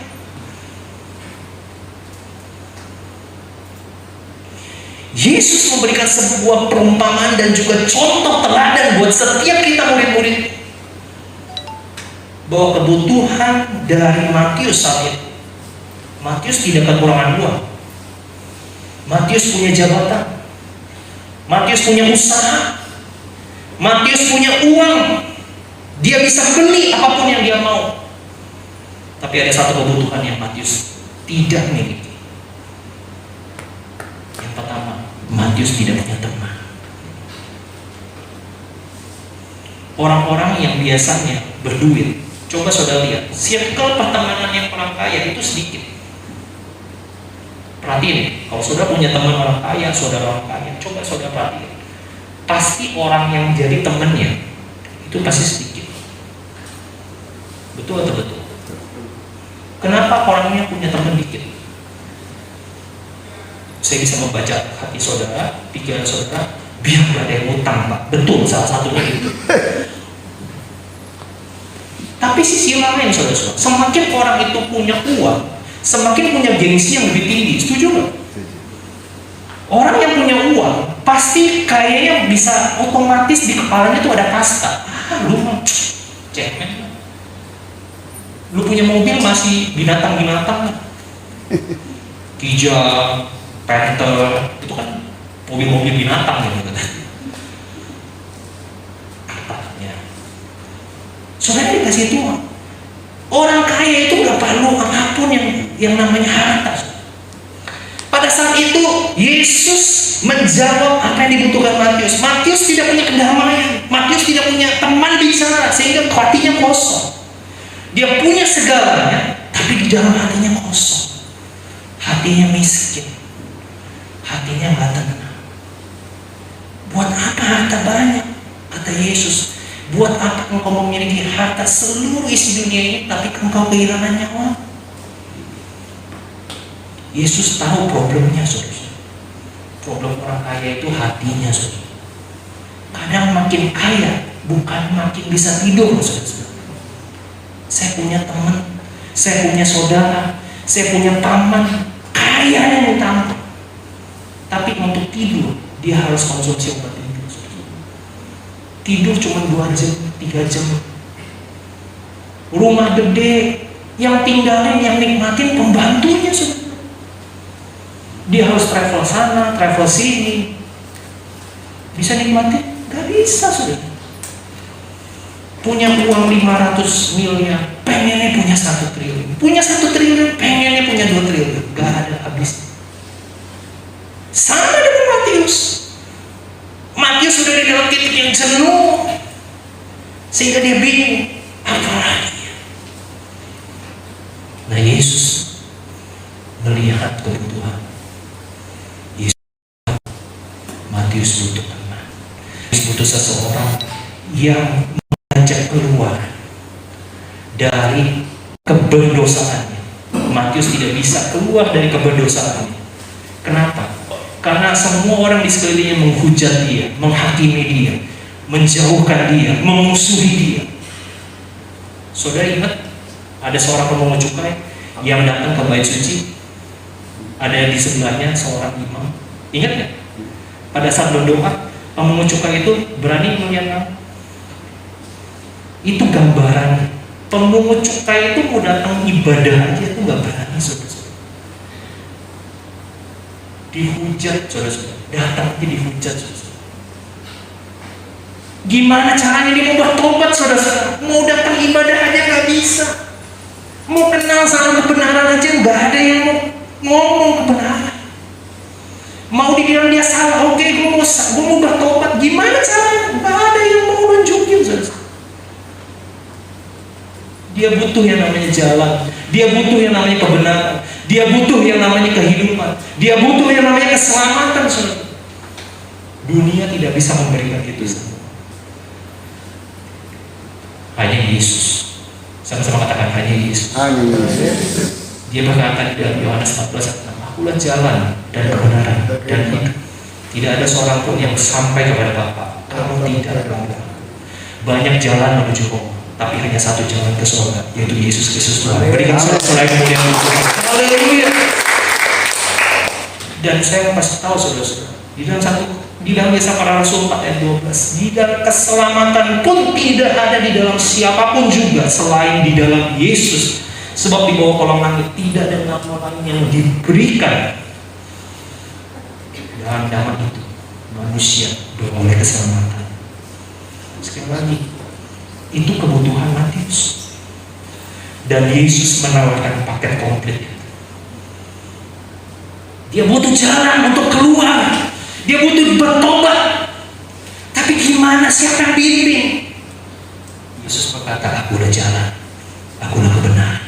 Yesus memberikan sebuah perumpamaan dan juga contoh teladan buat setiap kita murid-murid, bahwa kebutuhan dari Matius saat itu, Matius tidak kekurangan uang. Matius punya jabatan, Matius punya usaha, Matius punya uang, dia bisa beli apapun yang dia mau. Tapi ada satu kebutuhan yang Matius tidak miliki. Yang pertama, Matius tidak punya teman. Orang-orang yang biasanya berduit, coba saudara lihat, circle pertemanan yang orang kaya itu sedikit. Perhatiin, kalau saudara punya teman orang kaya, saudara orang kaya, coba saudara perhatiin. Pasti orang yang jadi temannya itu pasti sedikit. Betul atau betul? Kenapa orangnya punya teman dikit? Saya bisa membaca hati saudara, pikiran saudara, biar gak ada yang utang, Pak. Betul, salah satunya itu. Tapi sisi lain, saudara-saudara, semakin orang itu punya uang, semakin punya gengsi yang lebih tinggi. Setuju nggak? Orang yang punya uang pasti kayaknya bisa otomatis di kepalanya itu ada kasta. Lu mah cemen. Lu punya mobil masih binatang-binatang, Kijang, Panther, itu kan mobil-mobil binatang gitu kan. Katanya, saudara dikasih Tuhan. Orang kaya itu nggak perlu apapun yang namanya harta. Pada saat itu Yesus menjawab apa yang dibutuhkan Matius. Matius tidak punya kedamaian, Matius tidak punya teman bicara sehingga hatinya kosong. Dia punya segalanya, tapi di dalam hatinya kosong. Hatinya miskin, hatinya nggak tenang. Buat apa harta banyak? Kata Yesus, buat apa engkau memiliki harta seluruh isi dunia ini, tapi engkau kehilangan nyawa? Yesus tahu problemnya, saudara. Problem orang kaya itu hatinya, saudara. Kadang makin kaya, bukan makin bisa tidur, saudara. Saya punya teman, saya punya saudara, saya punya teman, kaya yang minta ampun. Tapi untuk tidur, dia harus konsumsi obat tidur, saudara. Tidur cuma 2 jam, 3 jam. Rumah gede, yang tinggalin, yang nikmatin pembantunya, saudara. Dia harus travel sana, travel sini. Bisa nikmatin? Gak bisa, saudara. Punya uang 500 miliar, pengennya punya 1 triliun. Punya 1 triliun, pengennya punya 2 triliun. Gak ada habisnya. Sama dengan Matius. jenuh, sehingga dia bingung apa lagi. Nah, Yesus melihat kebutuhan. Yesus, Matius butuh teman. Yesus butuh seseorang yang mengajak keluar dari keberdosaannya. Matius tidak bisa keluar dari keberdosaannya. Kenapa? Karena semua orang di sekelilingnya menghujat dia, menghakimi dia, menjauhkan dia, memusuhi dia. Saudara ingat, ada seorang pemungut cukai yang datang ke bait suci. Ada di sebelahnya seorang imam. Ingat nggak? Pada saat berdoa, pemungut cukai itu berani melihat. Itu gambaran. Pemungut cukai itu mau datang ibadah aja itu nggak berani, saudara. Dihujat, saudara-saudara. Datang aja dihujat, saudara. Gimana caranya dia mau bertobat, saudara-saudara? Mau datang ibadah aja nggak bisa. Mau kenal sama kebenaran aja nggak ada yang mau ngomong kebenaran. Mau dibilang dia salah, oke, gue mau bertobat. Gimana caranya? Nggak ada yang mau nunjukin, saudara. Dia butuh yang namanya jalan. Dia butuh yang namanya kebenaran. Dia butuh yang namanya kehidupan. Dia butuh yang namanya keselamatan, saudara. Dunia tidak bisa memberikan itu semua. Hanya Yesus. Sama-sama katakan hanya Yesus. Amin. Dia berkata di dalam Yohanes 14, "Akulah jalan dan kebenaran dan hidup. Tidak ada seorang pun yang sampai kepada Bapa kalau tidak melalui Aku. Banyak jalan menuju Roma, tapi hanya satu jalan ke surga, yaitu Yesus Kristus Tuhan." Berikan sorak-sorai kemuliaan untuk Tuhan. Haleluya. Dan saya pasti tahu, saudara-saudara, di dalam Kisah Para Rasul 4 ayat 12, di dalam keselamatan pun tidak ada di dalam siapapun juga selain di dalam Yesus. Sebab di bawah kolong langit tidak ada nama lain yang diberikan dalam nama itu manusia beroleh keselamatan. Sekali lagi, itu kebutuhan Matius. Dan Yesus menawarkan paket komplit. Dia butuh jalan untuk keluar. Dia butuh bertobat. Tapi gimana? Siapa yang bimbing? Yesus berkata, "Akulah jalan, akulah kebenaran."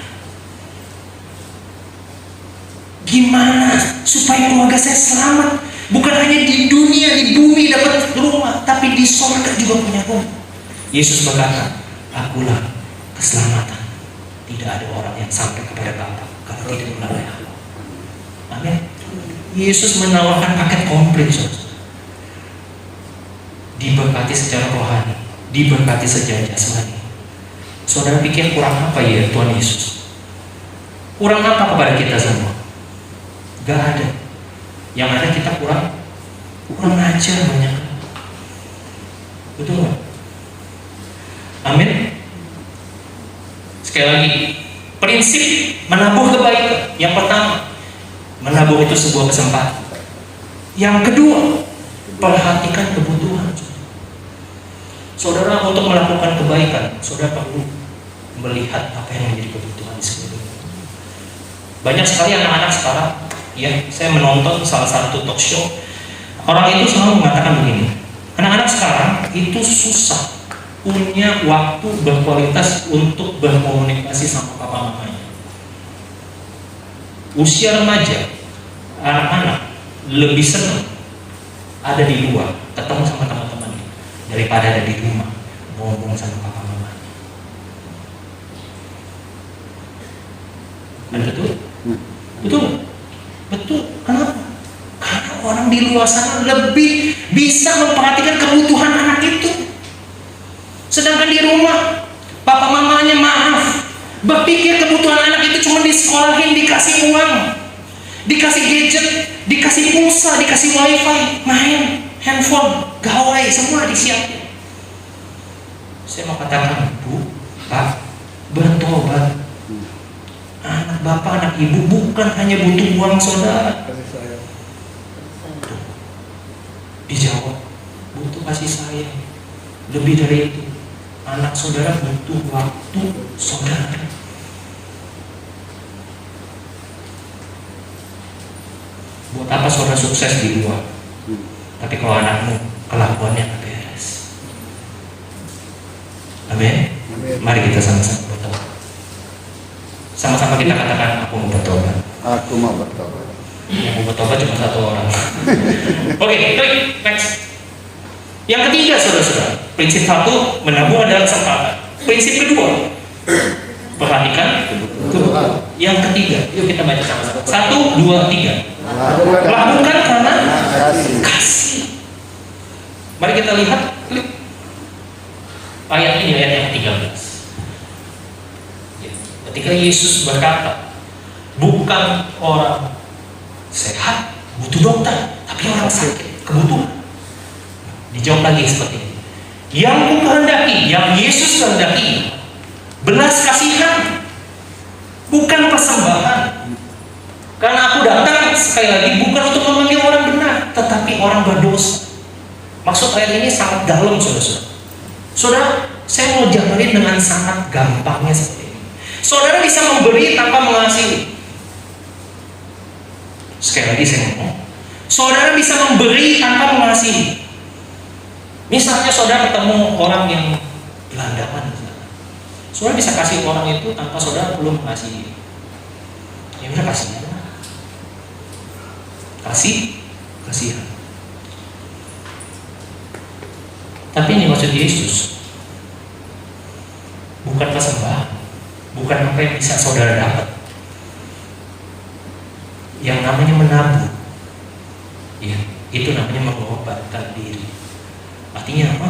Gimana supaya keluarga saya selamat? Bukan hanya di dunia, di bumi dapat rumah, tapi di surga juga punya rumah. Yesus berkata, "Akulah keselamatan. Tidak ada orang yang sampai kepada Bapa kalau tidak melalui Aku." Amin. Yesus menawarkan paket komplit, saudara. Diberkati secara rohani, diberkati secara jasmani. Saudara pikir kurang apa ya Tuhan Yesus? Kurang apa kepada kita semua? Gak ada. Yang ada kita kurang ajar banyak. Betul gak? Amin. Sekali lagi, prinsip menabur kebaikan. Yang pertama, menabur itu sebuah kesempatan. Yang kedua, perhatikan kebutuhan. Saudara, untuk melakukan kebaikan, saudara perlu melihat apa yang menjadi kebutuhan di sekeliling. Banyak sekali anak-anak sekarang, ya, saya menonton salah satu talk show. Orang itu selalu mengatakan begini, anak-anak sekarang itu susah punya waktu berkualitas untuk berkomunikasi sama papa mamanya. Usia remaja, anak-anak lebih senang ada di luar, ketemu sama teman-temannya, daripada ada di rumah ngomong sama papa mama. Betul? Betul? Betul. Kenapa? Karena orang di luar sana lebih bisa memperhatikan kebutuhan anak itu. Sedangkan di rumah, papa mamanya maaf, berpikir kebutuhan anak itu cuma disekolahin, dikasih uang, dikasih gadget, dikasih pulsa, dikasih wifi, main, handphone, gawai, semua disiapin. Saya mau katakan, Bu, Pak, bertobat. Anak bapak, anak ibu bukan hanya butuh uang saudara. Dijawab, butuh kasih sayang. Lebih dari itu, anak saudara butuh waktu saudara. Buat apa saudara sukses di luar, tapi kalau anakmu kelakuannya nggak beres? Amin. Mari kita sama-sama bertobat. Sama-sama kita katakan, aku mau bertobat. Aku mau bertobat. Yang mau bertobat cuma satu orang. Oke, next. Yang ketiga, saudara-saudara, prinsip satu, menabung adalah kesempatan. Prinsip kedua, perhatikan kebutuhan. Yang ketiga, yuk kita baca sama-sama. 1, 2, 3. Lakukan karena kasih. Mari kita lihat ayat ini, ayat yang 13. Ketika Yesus berkata, bukan orang sehat butuh dokter, tapi orang sakit kebutuhan. Dijawab lagi seperti ini. Yang ku kehendaki, yang Yesus kehendaki, belas kasihan, bukan persembahan. Karena aku datang sekali lagi bukan untuk memanggil orang benar, tetapi orang berdosa. Maksud ayat ini sangat dalam, saudara-saudara. Saudara, saya mau jabarin dengan sangat gampangnya seperti ini. Saudara bisa memberi tanpa mengasihi. Sekali lagi saya ngomong, saudara bisa memberi tanpa mengasihi. Misalnya saudara ketemu orang yang gelandangan, saudara bisa kasih orang itu tanpa saudara belum mengasihi. Ya udah kasih aja. Kasihan. Tapi ini maksud Yesus bukan persembahan, bukan apa yang bisa saudara dapat. Yang namanya menabung, ya, itu namanya mengorbankan diri. Artinya apa?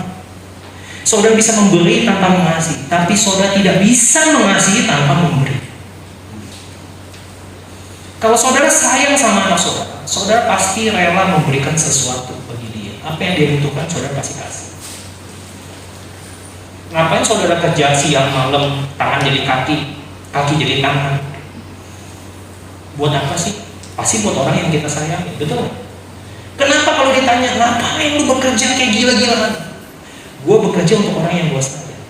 Saudara bisa memberi tanpa mengasihi, tapi saudara tidak bisa mengasihi tanpa memberi. Kalau saudara sayang sama anak saudara, saudara pasti rela memberikan sesuatu bagi dia. Apa yang dia butuhkan, saudara pasti kasih. Ngapain saudara kerja siang malam, tangan jadi kaki, kaki jadi tangan? Buat apa sih? Pasti buat orang yang kita sayangi, betul? Kenapa kalau ditanya, ngapain lu bekerja kayak gila-gilaan? Gue bekerja untuk orang yang gue sayang.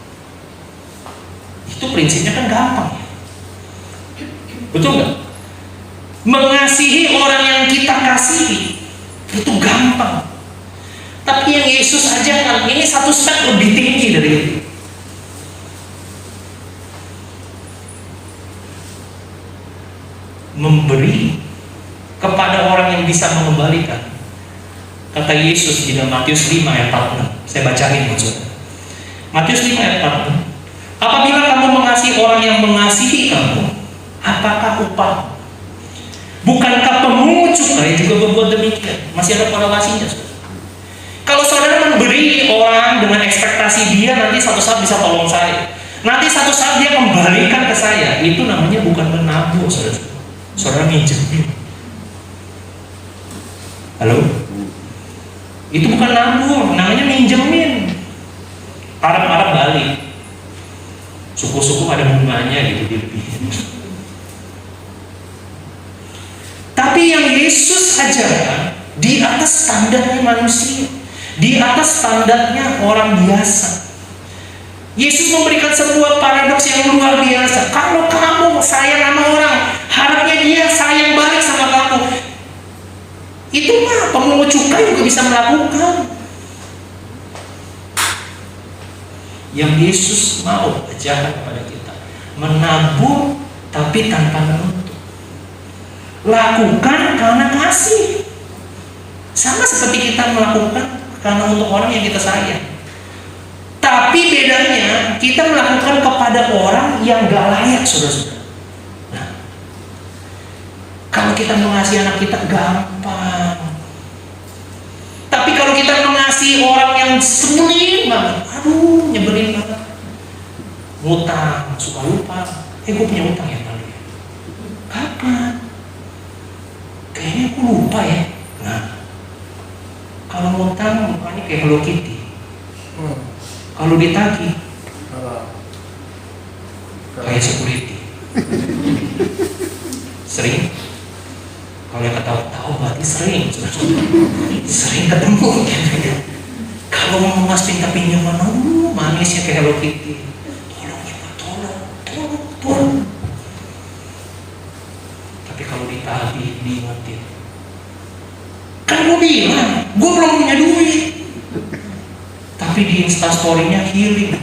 Itu prinsipnya kan gampang ya, betul nggak? Mengasihi orang yang kita kasihi itu gampang. Tapi yang Yesus ajarkan ini satu step lebih tinggi dari itu. Memberi kepada orang yang bisa mengembalikan. Kata Yesus di dalam Matius 5 ayat 46. Saya bacain maksudnya. Matius 5 ayat 46. Apabila kamu mengasihi orang yang mengasihi kamu, apakah upah? Bukankah pemungut cukai juga berbuat demikian? Masih ada korelasinya. Kalau saudara memberi orang dengan ekspektasi dia nanti satu saat bisa tolong saya, nanti satu saat dia kembalikan ke saya, itu namanya bukan menabung, saudara. Saudara minjemin. Halo? Itu bukan nabung, namanya minjemin. Harap-harap balik. Suku-suku ada bunganya gitu dilebihin. Tapi yang Yesus ajarkan di atas standarnya manusia, di atas standarnya orang biasa. Yesus memberikan sebuah paradoks yang luar biasa. Kalau kamu sayang sama orang, harapnya dia sayang balik sama kamu. Itu mah pemungut cukai juga bisa melakukan. Yang Yesus mau ajarkan kepada kita, menabung tapi tanpa menuntut. Lakukan karena kasih. Sama seperti kita melakukan karena untuk orang yang kita sayang. Tapi bedanya kita melakukan kepada orang yang gak layak, saudara-saudara. Nah, kalau kita mengasihi anak kita gampang. Tapi kalau kita mengasihi orang yang sebelin banget, aduh nyebelin banget. Ngutang, suka lupa. Gue punya utang ya kali. Kapan? Kayaknya aku lupa ya. Nah, kalau ngutang mukanya kayak Hello Kitty. Kalau ditagih kayak security. Sering. Kalau yang ketawa-tawa berarti sering. Sering ketemu. Kalau mau mas minta pinjaman, manisnya kayak Hello Kitty. Tolong ya Pak, tolong. Tapi kalau ditagih, diingetin. Kan gue bilang, gue belum punya duit. Tapi di instastory-nya healing.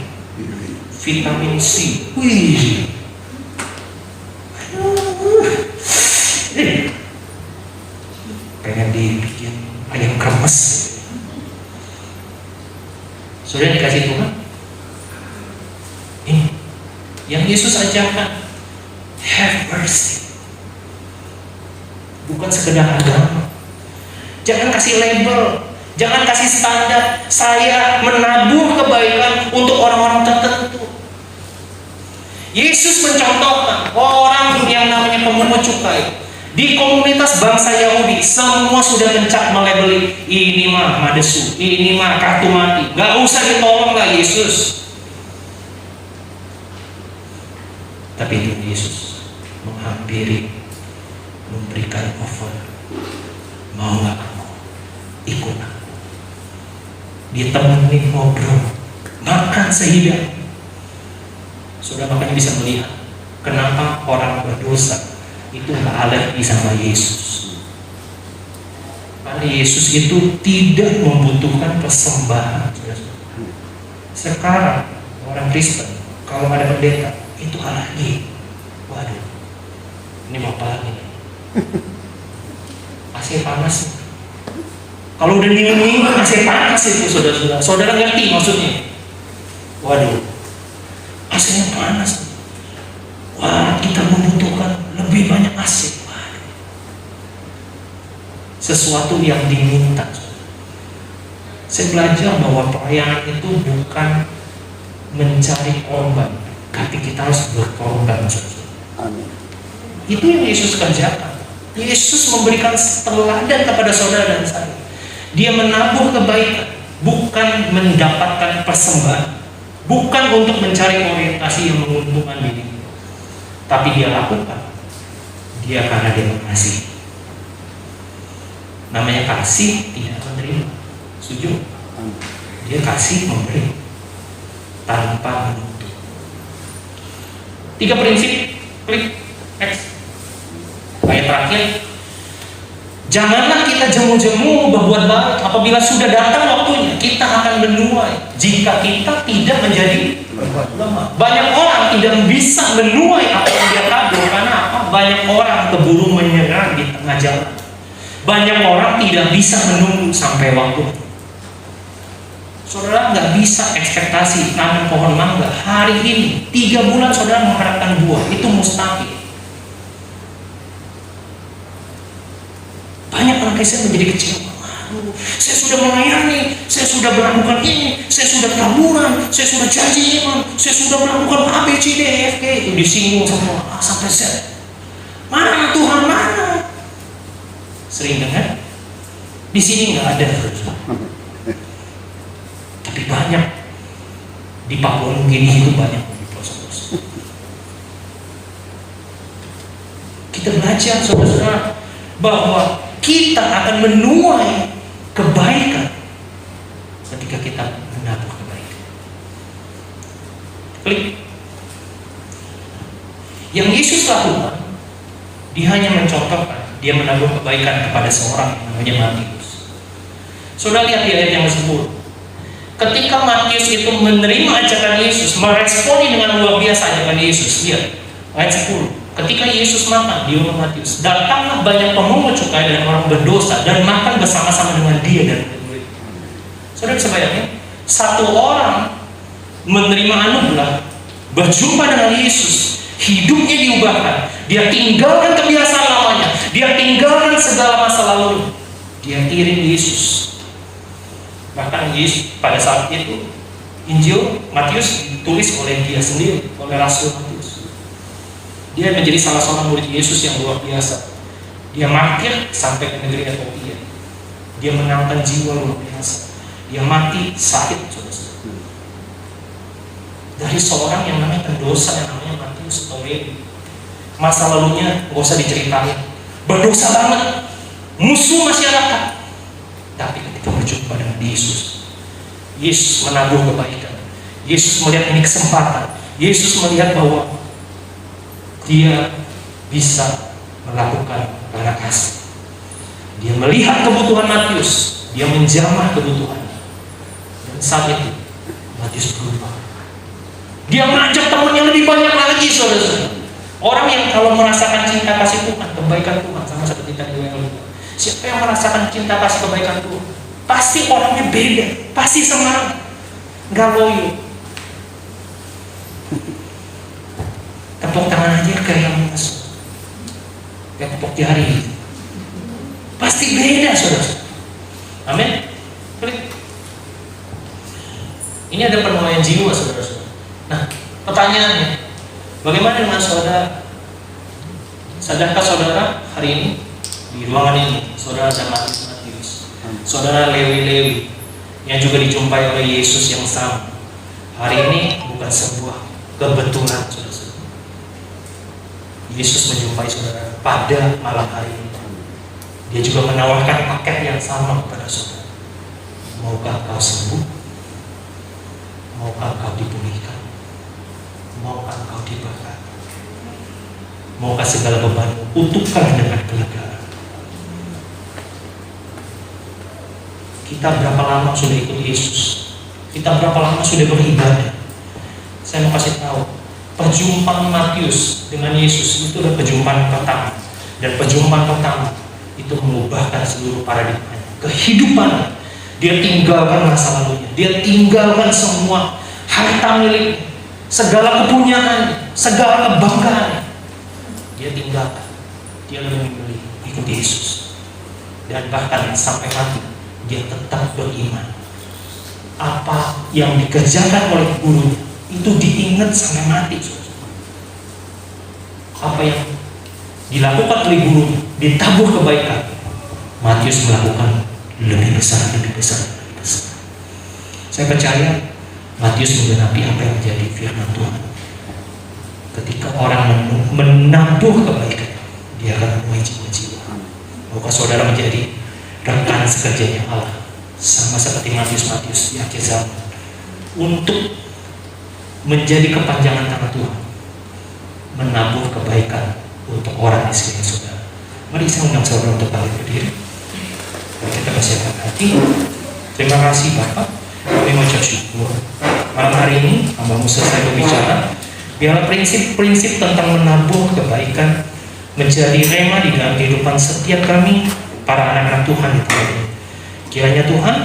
vitamin C. Wih. Pengen dibikin ayam kremes. Sudah dikasih Tuhan. Ini yang Yesus ajarkan, have mercy. Bukan sekedar agama. Jangan kasih label, jangan kasih standar. Saya menabur kebaikan untuk orang-orang tertentu. Yesus mencontohkan orang yang namanya pemungut cukai. Di komunitas bangsa Yahudi, semua sudah mencap melabeli, ini mah madesu, ini mah kartu mati. Gak usah ditolong lah Yesus. Tapi itu Yesus menghampiri, memberikan offer. Mau gak kamu ikut aku? Dia temenin ngobrol, makan sehidang. Sudah makanya bisa melihat kenapa orang berdosa itu nggak alergi sama Yesus. Karena Yesus itu tidak membutuhkan persembahan. Sekarang orang Kristen kalau ada pendeta itu alergi. Waduh, ini mau apa lagi? AC panas. Kalau udah dingin AC panas itu saudara-saudara. Saudara ngerti maksudnya? Waduh, AC-nya panas. Wah, kita membutuhkan lebih banyak AC. Sesuatu yang diminta. Saya belajar bahwa pelayanan itu bukan mencari korban, tapi kita harus berkorban. Amin. Itu yang Yesus kerjakan. Yesus memberikan teladan kepada saudara dan saya. Dia menabur kebaikan, bukan mendapatkan persembahan, bukan untuk mencari orientasi yang menguntungkan diri. Tapi dia lakukan, dia karena dia mengasihi. Namanya kasih tidak menerima, setuju? Dia kasih memberi tanpa menuntut. 3 prinsip, klik X. Ayat terakhir, janganlah kita jemu-jemu berbuat baik. Apabila sudah datang waktunya, kita akan menuai. Jika kita tidak menjadi lemah. Banyak orang tidak bisa menuai apa yang dia tabur. Karena apa? Banyak orang keburu menyerah di tengah jalan. Banyak orang tidak bisa menunggu sampai waktu. Saudara nggak bisa ekspektasi tanam pohon mangga hari ini 3 bulan saudara mengharapkan buah, itu mustahil. Banyak orang Kristen menjadi kecewa. Saya sudah melayani, saya sudah melakukan ini, saya sudah taburan, saya sudah janji iman, saya sudah melakukan A, B, C, D, E, F, G. Itu disinggung semua sampai Z. Mana Tuhan, mana? Sering dengar? Di sini nggak ada. Tapi banyak di Papua Nugini itu banyak di pelosok-pelosok. Kita belajar saudara-saudara bahwa kita akan menuai kebaikan ketika kita menabur kebaikan. Klik. Yang Yesus lakukan, dia hanya mencontohkan, dia menabur kebaikan kepada seorang yang namanya Matius. Saudara lihat di ayat yang ke-10. Ketika Matius itu menerima ajakan Yesus, meresponi dengan luar biasa ajakan Yesus. Lihat ayat 10. Ketika Yesus makan di rumah Matius, datanglah banyak pemungut cukai dan orang berdosa dan makan bersama-sama dengan dia dan murid. Saudara bisa bayangin, satu orang menerima anugerah, berjumpa dengan Yesus, hidupnya diubahkan, dia tinggalkan kebiasaan lamanya, dia tinggalkan segala masa lalu, dia iring Yesus. Bahkan Yesus pada saat itu Injil Matius ditulis oleh dia sendiri, oleh Rasul Matius. Dia menjadi salah seorang murid Yesus yang luar biasa. Dia martir sampai ke negeri Ethiopia. Dia menangkan jiwa luar biasa. Dia mati sakit. Dari seorang yang namanya pendosa yang namanya Matius atau Lewi. Masa lalunya gak usah diceritain. Berdosa banget, musuh masyarakat. Tapi ketika berjumpa dengan Yesus, Yesus menabur kebaikan. Yesus melihat ini kesempatan. Yesus melihat bahwa dia bisa melakukan karena kasih. Dia melihat kebutuhan Matius, dia menjamah kebutuhannya. Dan saat itu Matius berubah. Dia mengajak temannya lebih banyak lagi, saudara. Orang yang kalau merasakan cinta kasih Tuhan, kebaikan Tuhan, sama seperti tadi WL. Siapa yang merasakan cinta kasih kebaikan Tuhan, pasti orangnya beda, pasti semangat, nggak loyo. Tepuk tangan aja kayak yang masuk, kayak tepuk jari, pasti beda, saudara. Amin. Klik. Ini ada penuaian jiwa, saudara. Nah, pertanyaannya, bagaimana dengan saudara? Sadarkah saudara hari ini di ruangan ini, saudara ada Matius, saudara Lewi yang juga dijumpai oleh Yesus yang sama. Hari ini bukan sebuah kebetulan, saudara. Yesus menjumpai saudara pada malam hari ini. Dia juga menawarkan paket yang sama kepada saudara. Maukah kau sembuh? Maukah kau dipulihkan? Maukah kau diberkati? Maukah segala bebanmu utuhkan dengan kelegaan? Kita berapa lama sudah ikut Yesus? Kita berapa lama sudah beribadah? Saya mau kasih tahu, perjumpaan Matius dengan Yesus itu adalah perjumpaan pertama. Dan perjumpaan pertama itu mengubahkan seluruh paradigma kehidupan. Dia tinggalkan masa lalunya, dia tinggalkan semua harta milik, segala kepunyaan, segala kebanggaan. Dia tinggalkan, dia lebih memilih ikut Yesus. Dan bahkan sampai mati dia tetap beriman. Apa yang dikerjakan oleh gurunya itu diingat sampai mati. Apa yang dilakukan oleh gurunya, ditabuh kebaikan, Matius melakukan lebih besar, lebih besar, lebih besar. Saya percaya Matius menggenapi apa yang menjadi firman Tuhan. Ketika orang menabuh kebaikan, dia akan menuai jiwa-jiwa. Maukah saudara menjadi rekan sekerjanya Allah, sama seperti Matius di akhir zaman, untuk menjadi kepanjangan tangan Tuhan, menabuh kebaikan untuk orang di sekeliling saudara. Mari saya undang saudara untuk balik berdiri. Kita persiapkan hati. Terima kasih Bapak, kami mengucap syukur malam hari ini hambamu selesai berbicara. Biarlah prinsip-prinsip tentang menabuh kebaikan menjadi rema di dalam kehidupan setiap kami para anak-anak Tuhan di tempat ini. Kiranya Tuhan,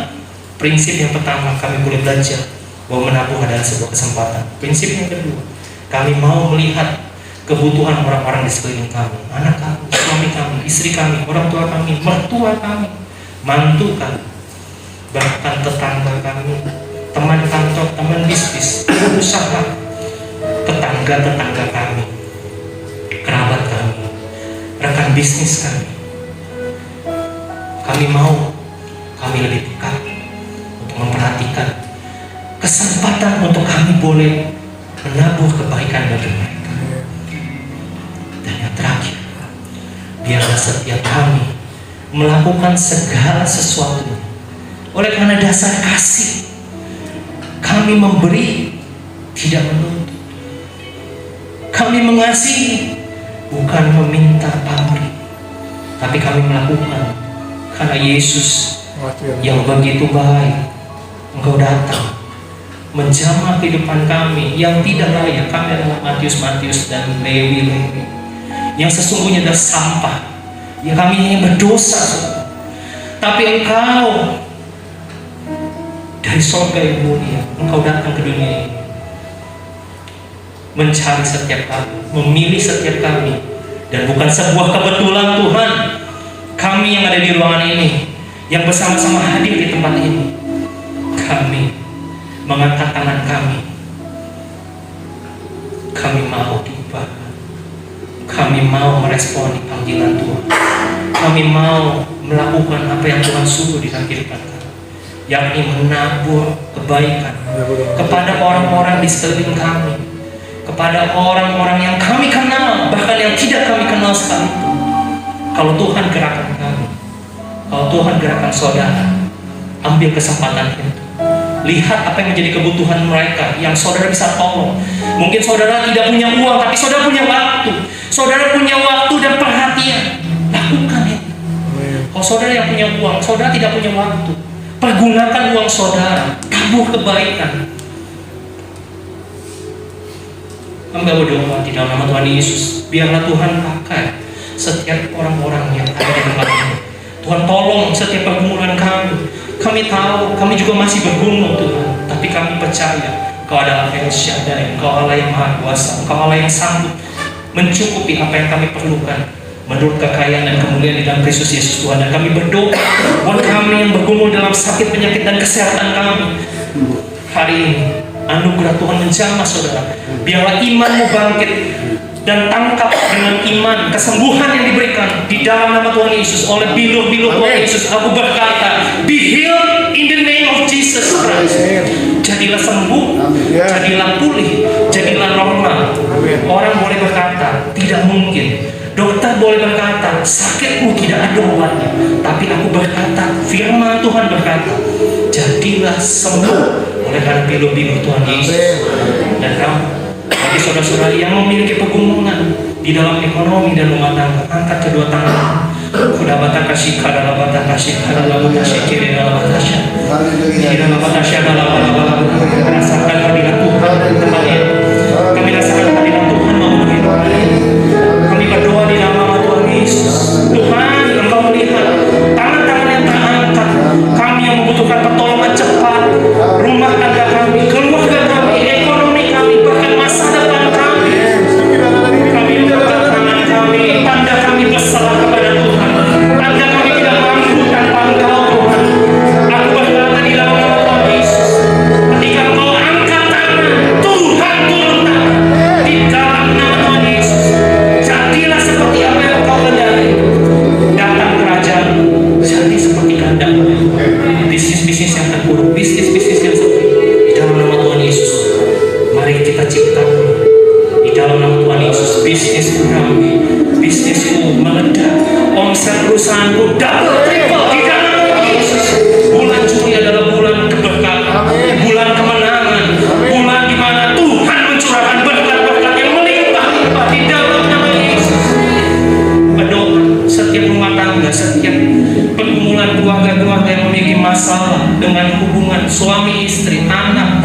prinsip yang pertama kami boleh belajar bahwa menabuh adalah sebuah kesempatan. Prinsip yang kedua, kami mau melihat kebutuhan orang-orang di sekeliling kami, anak kami, suami kami, istri kami, orang tua kami, mertua kami, mantu kami, bahkan tetangga kami, teman kantor, teman bisnis, usaha, tetangga-tetangga kami, kerabat kami, rekan bisnis kami. Kami lebih dekat untuk memperhatikan kesempatan untuk kami boleh menabuh kebaikan bagi mereka. Dan yang terakhir, biarlah setiap kami melakukan segala sesuatu oleh karena dasar kasih. Kami memberi, tidak menuntut. Kami mengasihi, bukan meminta pamrih, tapi kami melakukan karena Yesus yang begitu baik. Engkau datang menjamah kehidupan kami yang tidak layak. Kami adalah Matius dan Lewi yang sesungguhnya adalah sampah. Ya, kami yang berdosa, tapi Engkau dari surga yang mulia, Engkau datang ke dunia ini, mencari setiap kami, memilih setiap kami, dan bukan sebuah kebetulan Tuhan. Kami yang ada di ruangan ini, yang bersama-sama hadir di tempat ini, kami mengangkat tangan kami mau diubahkan. Kami mau meresponi panggilan Tuhan. Kami mau melakukan apa yang Tuhan suruh di dalam kehidupan kami, yakni menabuh kebaikan kepada orang-orang di sekeliling kami, kepada orang-orang yang kami kenal, bahkan yang tidak kami kenal sekalipun. Kalau Tuhan gerakkan kami, kalau Tuhan gerakkan saudara, ambil kesempatan itu. Lihat apa yang menjadi kebutuhan mereka yang saudara bisa tolong. Mungkin saudara tidak punya uang, tapi saudara punya waktu. Saudara punya waktu dan perhatian, lakukan itu. Kalau saudara yang punya uang, saudara tidak punya waktu, pergunakan uang saudara, tabuh kebaikan. Hamba berdoa di dalam nama Tuhan Yesus, biarlah Tuhan pakai setiap orang-orang yang ada di tempat ini. Tuhan tolong setiap pergumulan kami. Kami tahu, kami juga masih bergumul Tuhan, tapi kami percaya Engkau adalah El Shaddai, Engkau Allah yang Maha Kuasa, Engkau Allah yang sanggup mencukupi apa yang kami perlukan menurut kekayaan dan kemuliaan di dalam Kristus Yesus Tuhan. Dan kami berdoa buat kami yang bergumul dalam sakit, penyakit, dan kesehatan kami hari ini. Anugerah Tuhan menjamah saudara. Biarlah imanmu bangkit dan tangkap dengan iman kesembuhan yang diberikan di dalam nama Tuhan Yesus oleh bilur-bilur Tuhan Yesus. Aku berkata, be healed in the name of Jesus Christ. Jadilah sembuh, jadilah pulih, jadilah normal. Orang boleh berkata, tidak mungkin. Dokter boleh berkata, sakitmu tidak ada obatnya. Tapi aku berkata, firman Tuhan berkata, jadilah sembuh oleh karena bilur-bilur Tuhan Yesus. Dan kamu, bagi saudara-saudara yang memiliki pergumulan di dalam ekonomi dan rumah tangga, angkat kedua tangan. Kuda bata kasih, kada bata kasih, kada bata kasih, kiri dalam bata kasih, kiri dalam bata kasih, dalam bata kasih. Rasakan hadirat Tuhan kembali. Kami rasakan hadirat Tuhan memenuhi. Kami berdoa di dalam nama Tuhan Yesus. Tuhan, Engkau melihat tangan-tangan yang terangkat. Kami yang membutuhkan pertolongan cepat. Rumah tangga kami, keluarga kami, ekonomi kami, bahkan masa depan kami. Kami mengangkat tangan kami, tanda kami berserah kepada Tuhan. Tanda kami tidak mampu tanpa Engkau Tuhan. Aku berkata di dalam nama Tuhan Yesus, ketika Engkau angkat tangan, Tuhan turun tangan. Di dalam nama Tuhan Yesus, jadilah seperti apa yang Engkau kehendaki. Datang kerajaan, jadi seperti kehendak. Bisnis-bisnis yang terpuruk, bisnis-bisnis yang sepi, di dalam nama Tuhan Yesus, mari kita ciptakan di dalam nama Tuhan Yesus. Bisnisku ramai, bisnisku meledak, omset perusahaanku double triple di dalam nama Yesus. Bulan Juli adalah bulan keberkatan, bulan kemenangan, bulan di mana Tuhan mencurahkan berkat-berkat yang melimpah-limpah di dalam nama Yesus. Berdoa setiap rumah tangga, setiap pergumulan keluarga-keluarga yang memiliki masalah dengan hubungan suami istri, anak,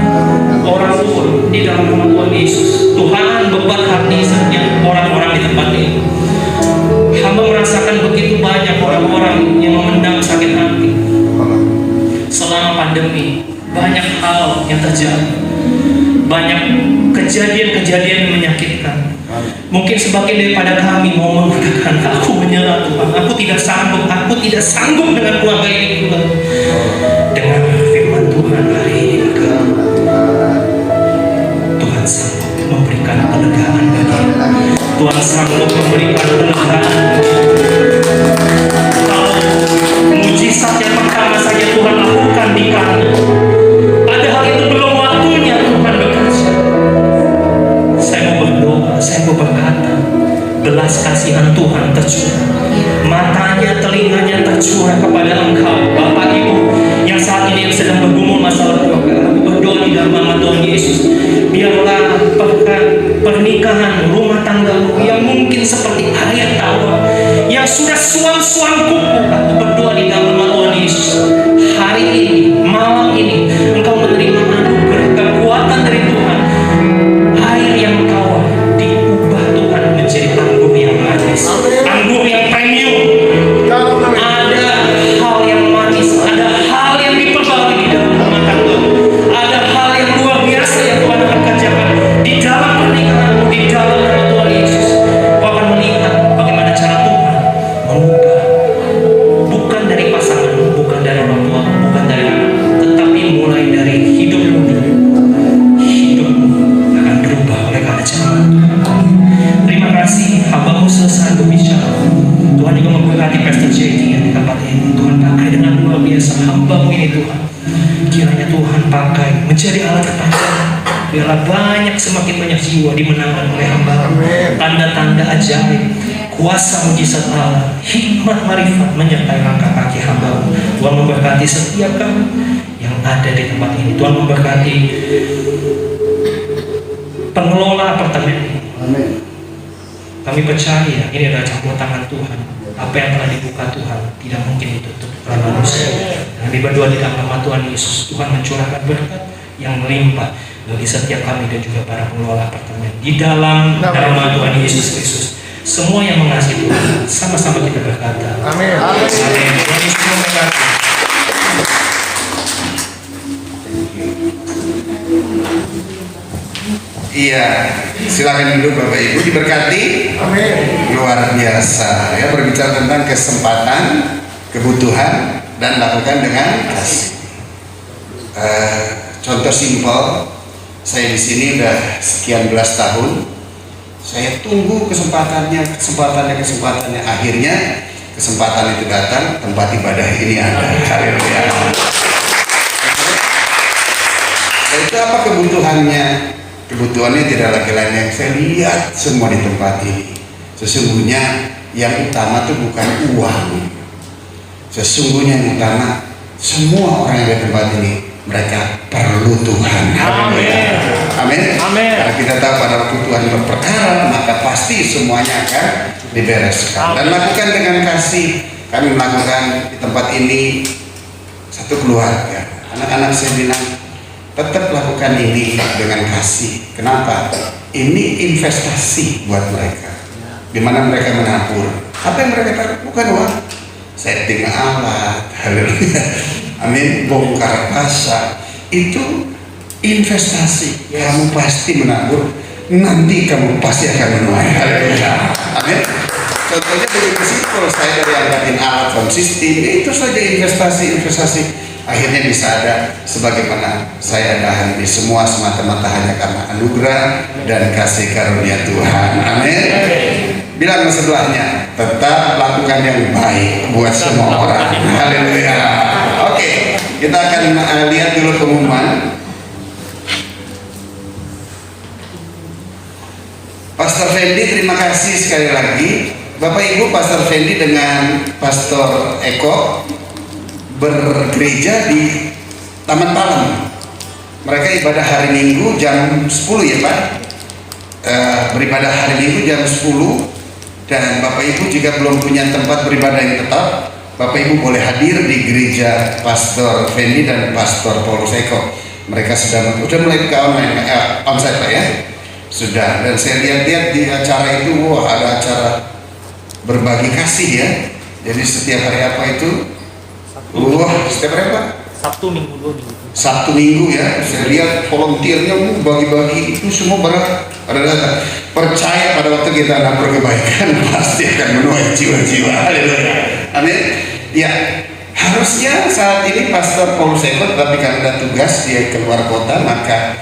orang tua, di dalam nama Tuhan Yesus. Tuhan memberkati setiap orang-orang di tempat ini. Hamba merasakan begitu banyak orang-orang yang memendam sakit hati selama pandemi. Banyak hal yang terjadi, banyak kejadian-kejadian yang menyakitkan. Mungkin sebagian daripada kami mau mengatakan, aku menyerah Tuhan, aku tidak sanggup dengan keluarga ini Tuhan. Dengan firman Tuhan hari ini, maka Tuhan sanggup memberikan kelegaan bagi. Tuhan sanggup memberikan kelegaan. Kalau mujizat yang pertama saja Tuhan lakukan di kamu, padahal itu belum waktunya Tuhan bekerja. Saya mau berdoa, saya mau berkata, belas kasihan Tuhan tercurah, matanya, telinganya tercurah kepada engkau, Bapak Ibu yang saat ini sedang bergumul masalah keluarga. Aku berdoa di dalam nama Tuhan Yesus, biarlah pernikahan, rumah tanggamu yang mungkin seperti air tawar yang sudah suam-suam kuku. Aku berdoa di dalam nama Tuhan Yesus, hari ini, malam ini, engkau menerima anugerah kekuatan dari Tuhan. Air yang tawar diubah Tuhan menjadi anggur yang manis, anggur yang premium. Ada hal yang manis, ada hal yang diperbaiki di dalam rumah tangga, ada hal yang luar biasa yang Tuhan akan kerjakan di dalam pernikahanmu, di dalam nama Tuhan Yesus. Kau akan melihat bagaimana cara Tuhan mengubah, bukan dari pasanganmu, bukan dari orang tua, bukan dari anak, tetapi mulai dari hidupmu. Hidupmu akan berubah oleh karena cara Tuhan. Terima kasih, hambamu selesai berbicara. Tuhan juga memberkati Pastor JT yang di tempat ini. Tuhan pakai dengan luar biasa hambamu ini Tuhan. Kiranya Tuhan pakai menjadi alat pertolongan. Biarlah semakin banyak jiwa dimenangkan oleh hamba-Mu. Tanda-tanda ajaib, kuasa mujizat Allah, hikmat marifat menyertai langkah kaki hamba-Mu. Tuhan memberkati setiap kami yang ada di tempat ini. Tuhan memberkati pengelola apartemen ini. Amin. Kami percaya ini adalah campur tangan Tuhan. Apa yang telah dibuka Tuhan tidak mungkin ditutup oleh manusia. Kami berdoa di dalam nama Tuhan Yesus, Tuhan mencurahkan berkat yang melimpah bagi setiap kami dan juga para pengelola apartemen. di dalam nama Tuhan Yesus Kristus. Semua yang mengasihi Tuhan, sama-sama kita berkata. Amin. Amin. Tuhan Yesus memberkati. Iya, silakan duduk Bapak Ibu, diberkati. Amin. Luar biasa ya, berbicara tentang kesempatan, kebutuhan, dan lakukan dengan kasih. Contoh simpel, saya di sini udah sekian belas tahun. Saya tunggu kesempatannya. Akhirnya kesempatan itu datang, tempat ibadah ini ada. Haleluya. Dan itu apa kebutuhannya? Kebutuhannya tidak lagi lain yang saya lihat semua di tempat ini. Sesungguhnya yang utama itu bukan uang. Sesungguhnya yang utama, semua orang yang di tempat ini, mereka perlu Tuhan. Amin. Amin. Amin. Karena kita tahu pada waktu Tuhan berperkara, maka pasti semuanya akan dibereskan. Dan lakukan dengan kasih. Kami melakukan di tempat ini satu keluarga. Anak-anak saya bilang, tetap lakukan ini dengan kasih. Kenapa? Ini investasi buat mereka. Di mana mereka menabur. Apa yang mereka taruh? Bukan uang. Setting alat. Haleluya. Amin. Bongkar pasar. Itu investasi. Kamu pasti menabur. Nanti kamu pasti akan menuai. Haleluya. Amin. Contohnya begitu simpel. Saya dari angkatin alat sound system. Itu saja investasi. Akhirnya bisa ada sebagaimana saya ada hari ini, semua semata-mata hanya karena anugerah dan kasih karunia Tuhan. Amin. Bilang sebelahnya, tetap lakukan yang baik buat semua orang. Haleluya. Oke, kita akan lihat dulu pengumuman. Pastor Fendi, terima kasih sekali lagi. Bapak Ibu, Pastor Fendi dengan Pastor Eko bergereja di Taman Palem. Mereka ibadah hari Minggu jam 10 ya Pak. Beribadah hari Minggu jam 10. Dan Bapak Ibu jika belum punya tempat beribadah yang tetap, Bapak Ibu boleh hadir di gereja Pastor Fendi dan Pastor Paulus Eko. Mereka sudah mulai ke onsite Pak ya. Sudah. Dan saya lihat-lihat di acara itu, wah ada acara berbagi kasih ya. Jadi setiap hari apa itu? Setiap hari apa? Sabtu Minggu. Sabtu Minggu ya, saya lihat volunteernya bagi-bagi itu semua berat. Ada percaya pada waktu kita akan berkebaikan pasti akan menuai jiwa-jiwa. Haleluya. Amin. Ya, harusnya saat ini Pastor Paulus Eko, tapi karena ada tugas dia keluar kota, maka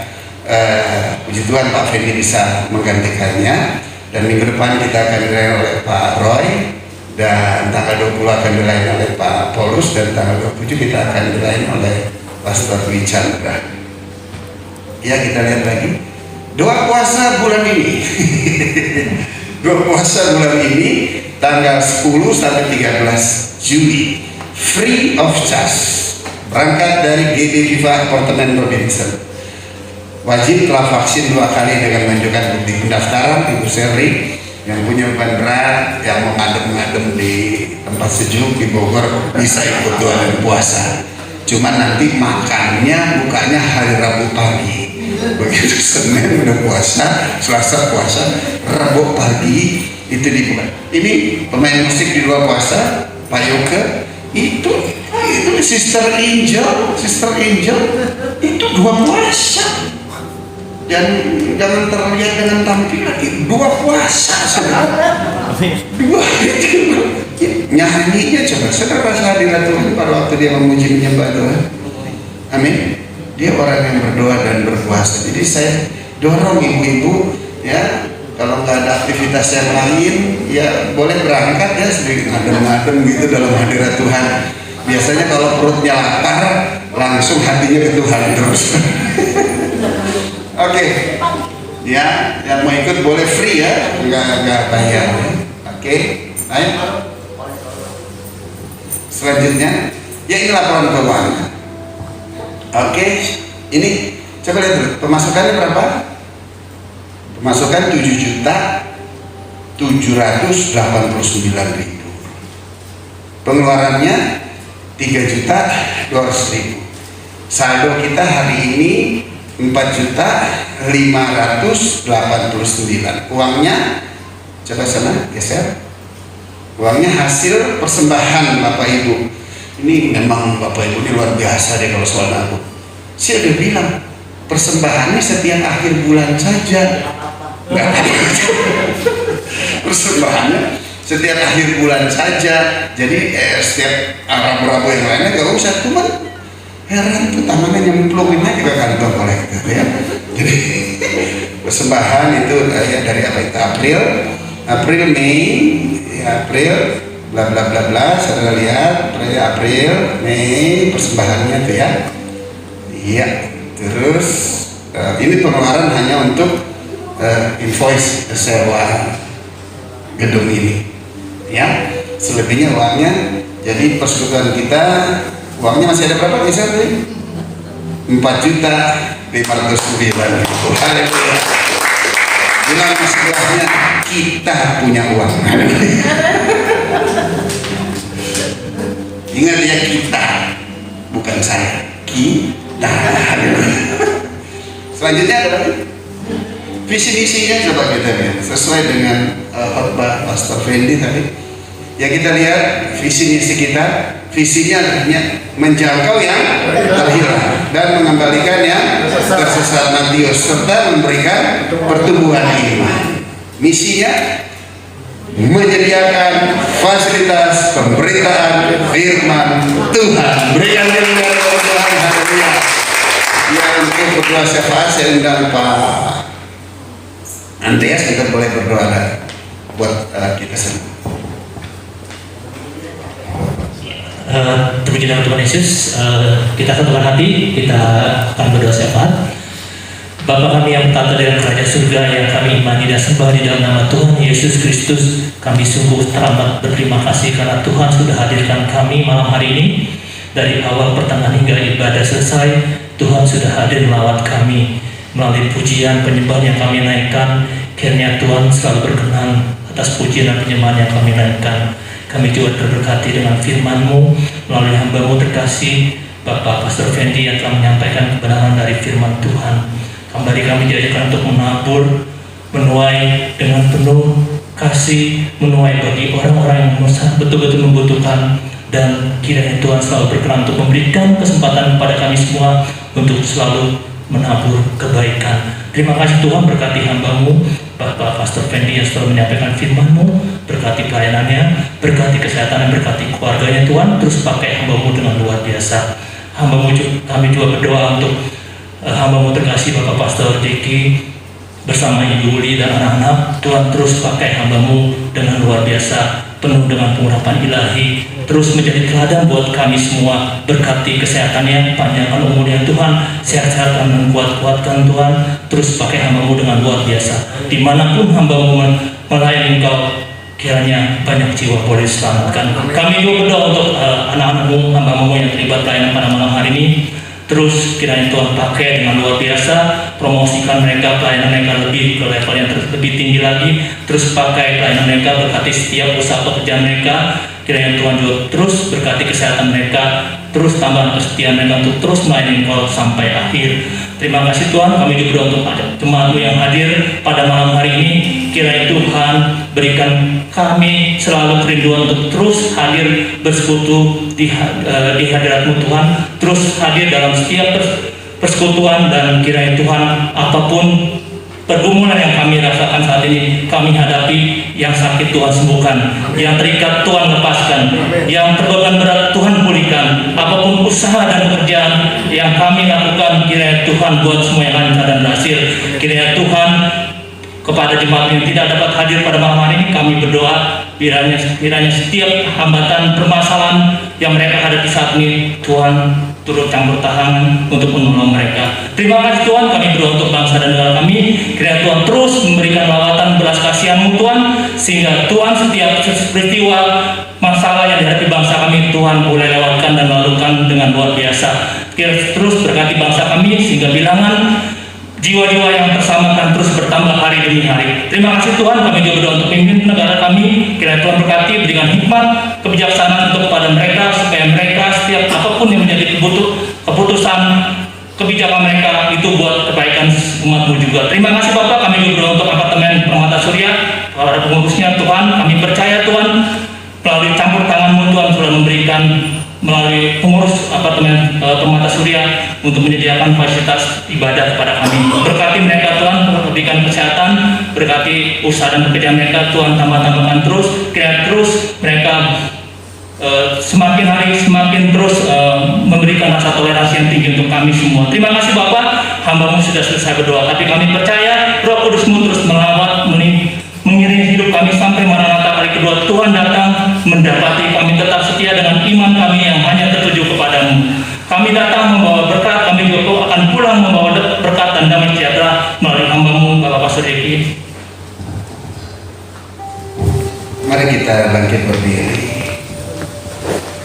puji Tuhan Pak Fendi bisa menggantikannya. Dan minggu depan kita akan dilayani oleh Pak Roy. Dan tanggal 20 akan dilayani oleh Pak Paulus, dan tanggal 27 kita akan dilayani oleh Pastor Dwi Chandra. Ya, kita lihat lagi doa puasa bulan ini. Doa puasa bulan ini tanggal 10 sampai 13 Juli, free of charge, berangkat dari GB Viva Apartemen Robinson. Wajib telah vaksin 2 kali dengan menunjukkan bukti pendaftaran. Ibu Seri yang punya beban berat, yang mau ngadem-ngadem di tempat sejuk di Bogor bisa ikut doa dan puasa. Cuma nanti makannya bukanya hari Rabu pagi. Begitu Senin udah puasa, Selasa puasa, Rabu pagi itu dibuka. Ini pemain musik di luar puasa, Pak Yoke, itu Sister Angel itu 2 puasa. Dan jangan terlihat dengan tampilan, 2 puasa saudara. 2 itu nyanyinya coba saudara rasa hadirat Tuhan pada waktu dia memuji menyembah Tuhan. Amin. Dia orang yang berdoa dan berpuasa. Jadi saya dorong ibu-ibu ya, kalau nggak ada aktivitas yang lain ya boleh berangkat ya, sedikit ngadem-ngadem gitu dalam hadirat Tuhan. Biasanya kalau perutnya lapar langsung hatinya ke Tuhan terus. Oke, ya, yang mau ikut boleh free ya, nggak bayar. Oke, ayo. Selanjutnya, ya ini laporan keuangan. Oke, ini coba lihat dulu, pemasukannya berapa? Pemasukan 7.789.000. Pengeluarannya 3.200.000. Saldo kita hari ini 4.589. Uangnya, coba sana geser. Uangnya hasil persembahan Bapak Ibu. Ini memang Bapak Ibu ini luar biasa deh kalau soal nabung. Saya udah bilang persembahannya setiap akhir bulan saja. Nggak ada. Persembahannya setiap akhir bulan saja. Jadi setiap Rabu-Rabu yang lainnya gak usah. Cuman heran tuh tangannya nyemplungin aja ke kantong kolektor ya. Jadi persembahan itu ya dari apa itu April, Mei, April, bla bla bla bla. Saudara lihat April, Mei persembahannya tuh ya. Iya. Terus ini pengeluaran hanya untuk invoice sewa gedung ini ya, selebihnya uangnya. Jadi persekutuan kita uangnya masih ada berapa geser tadi? 4.509. Haleluya. Bilang sebelahnya kita punya uang. Ingat ya, kita, bukan saya, kita. Selanjutnya adalah visi misinya, coba kita lihat sesuai dengan khotbah Pastor Fendi tadi. Ya, kita lihat visi misi kita. Visinya hanya menjangkau yang terhilang dan mengembalikan yang tersesat, Matius, serta memberikan pertumbuhan iman. Misinya menyediakan fasilitas pemberitaan firman Tuhan. Berikan kepada Tuhan. Haleluya. Yang untuk berdoa syafaat saya undang Pak Andreas, kita boleh berdoa buat kita semua. Terpuji nama Tuhan Yesus, kita satukan hati, kita akan berdoa syafaat. Bapa kami yang bertata dalam kerajaan surga, yang kami imani dan sembah di dalam nama Tuhan Yesus Kristus, kami sungguh teramat berterima kasih karena Tuhan sudah hadirkan kami malam hari ini. Dari awal pertengahan hingga ibadah selesai, Tuhan sudah hadir melawat kami melalui pujian penyembahan yang kami naikkan. Kiranya Tuhan selalu berkenan atas pujian dan penyembahan yang kami naikkan. Kami juga terberkati dengan firman-Mu melalui hamba-Mu terkasih Bapak Pastor Fendi yang telah menyampaikan kebenaran dari firman Tuhan. Kembali kami diajarkan untuk menabur, menuai dengan penuh kasih, menuai bagi orang-orang yang betul-betul membutuhkan, dan kiranya Tuhan selalu berkenan untuk memberikan kesempatan kepada kami semua untuk selalu menabur kebaikan. Terima kasih Tuhan, berkati hamba-Mu Bapak Pastor Fendi yang selalu menyampaikan firman-Mu, berkati pelayanannya, berkati kesehatan, berkati keluarganya Tuhan. Terus pakai hamba-Mu dengan luar biasa. Kami juga berdoa untuk hamba-Mu terkasih Bapak Pastor Jeki bersama Ibu Uli dan anak-anak. Tuhan terus pakai hamba-Mu dengan luar biasa, penuh dengan pengurapan ilahi, terus menjadi teladan buat kami semua. Berkati kesehatannya, panjangkan umurnya Tuhan, sehat-sehatkan dan kuat-kuatkan Tuhan. Terus pakai hamba-Mu dengan luar biasa. Dimanapun hamba-Mu melayani Engkau, kiranya banyak jiwa boleh diselamatkan. Kami juga berdoa untuk anak-anak-Mu, hamba-Mu yang terlibat pelayanan pada malam hari ini. Terus kiranya Tuhan pakai dengan luar biasa, promosikan mereka, pelayanan mereka lebih ke level yang lebih tinggi lagi. Terus pakai pelayanan mereka, berkati setiap usaha pekerjaan mereka. Kiranya Tuhan juga terus berkati kesehatan mereka, terus tambah kesetiaan mereka untuk terus melayani Engkau sampai akhir. Terima kasih Tuhan, kami juga berdoa untuk jemaat-Mu yang hadir pada malam hari ini. Kiranya Tuhan berikan kami selalu kerinduan untuk terus hadir bersekutu di hadirat-Mu Tuhan, terus hadir dalam setiap persekutuan, dan kiranya Tuhan apapun pergumulan yang kami rasakan saat ini, kami hadapi, yang sakit Tuhan sembuhkan, yang terikat Tuhan lepaskan, yang terbeban berat Tuhan pulihkan. Apapun usaha dan pekerjaan yang kami lakukan, kiranya Tuhan buat semua yang lancar dan berhasil. Kiranya Tuhan, kepada jemaat yang tidak dapat hadir pada malam hari ini, kami berdoa kiranya setiap hambatan permasalahan yang mereka hadapi saat ini, Tuhan turut campur tangan untuk menolong mereka. Terima kasih Tuhan, kami berdoa untuk bangsa dan negara kami. Kiranya Tuhan terus memberikan lawatan belas kasihan-Mu Tuhan, sehingga Tuhan setiap peristiwa masalah yang dihadapi bangsa kami, Tuhan boleh lewatkan dan lalukan dengan luar biasa. Kiranya terus berkati bangsa kami, sehingga bilangan jiwa-jiwa yang terselamatkan terus bertambah hari demi hari. Terima kasih Tuhan, kami juga berdoa untuk pimpin negara kami. Kiranya Tuhan berkati, berikan hikmat, kebijaksanaan untuk kepada mereka, supaya mereka setiap apapun yang menjadi keputusan kebijakan mereka itu buat kebaikan umatmu juga. Terima kasih Bapak, kami juga berdoa untuk apartemen Permata Surya, para pengurusnya Tuhan, kami percaya Tuhan, melalui campur tangan-Mu Tuhan sudah memberikan melalui pengurus apartemen Permata Surya untuk menyediakan fasilitas ibadah kepada kami. Berkati mereka Tuhan, berikan kesehatan, berkati usaha dan pekerjaan mereka Tuhan, tambah-tambahkan terus, kiranya terus mereka semakin hari semakin terus memberikan rasa toleransi yang tinggi untuk kami semua. Terima kasih Bapak, hamba-Mu sudah selesai berdoa, tapi kami percaya Roh Kudus-Mu terus melawat, mengiringi hidup kami sampai Maranatha kali kedua Tuhan datang mendapati kami tetap setia dengan iman kami yang hanya tertuju kepadamu. Kami datang membawa berkat, kami juga akan pulang membawa berkat dan damai sejahtera melalui hamba-Mu Bapak Pastor Eki. Mari kita bangkit berdiri.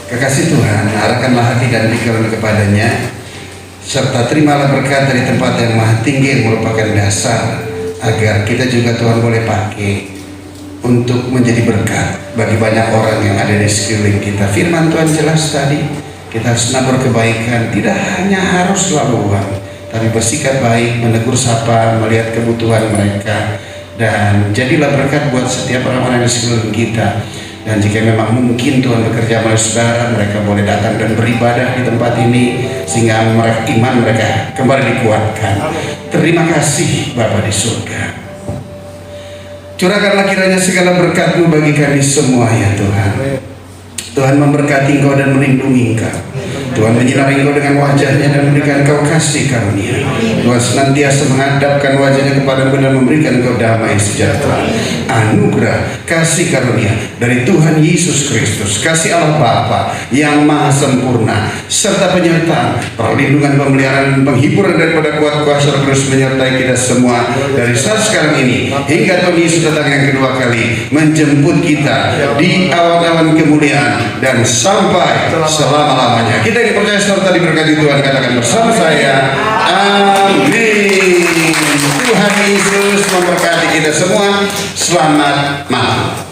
Kekasih Tuhan, arahkanlah hati dan pikiran kepadanya, serta terimalah berkat dari tempat yang maha tinggi yang merupakan dasar, agar kita juga Tuhan boleh pakai untuk menjadi berkat bagi banyak orang yang ada di sekeliling kita. Firman Tuhan jelas tadi, kita harus nabur kebaikan, tidak hanya harus selalu uang, tapi bersikap baik, menegur sapa, melihat kebutuhan mereka, dan jadilah berkat buat setiap orang-orang di sekeliling kita. Dan jika memang mungkin Tuhan bekerja melalui saudara, mereka boleh datang dan beribadah di tempat ini sehingga iman mereka kembali dikuatkan. Terima kasih Bapa di surga. Curahkanlah kiranya segala berkat-Mu bagi kami semua ya Tuhan. Tuhan memberkati Engkau dan melindungi Engkau. Tuhan menyinari Engkau dengan wajah-Nya dan memberikan Engkau kasih karunia. Tuhan senantiasa menghadapkan wajah-Nya kepadamu dan memberikan Engkau damai sejahtera, anugerah, kasih karunia dari Tuhan Yesus Kristus, kasih Allah Bapa yang maha sempurna, serta penyertaan, perlindungan, pemeliharaan, penghiburan daripada kuat kuasa terus menyertai kita semua dari saat sekarang ini hingga Tuhan Yesus datang yang kedua kali menjemput kita di awan-awan kemuliaan dan sampai selama-lamanya. Kita yang percaya serta diberkati Tuhan katakan bersama saya, amin. Tuhan Yesus memberkati kita semua. Selamat malam.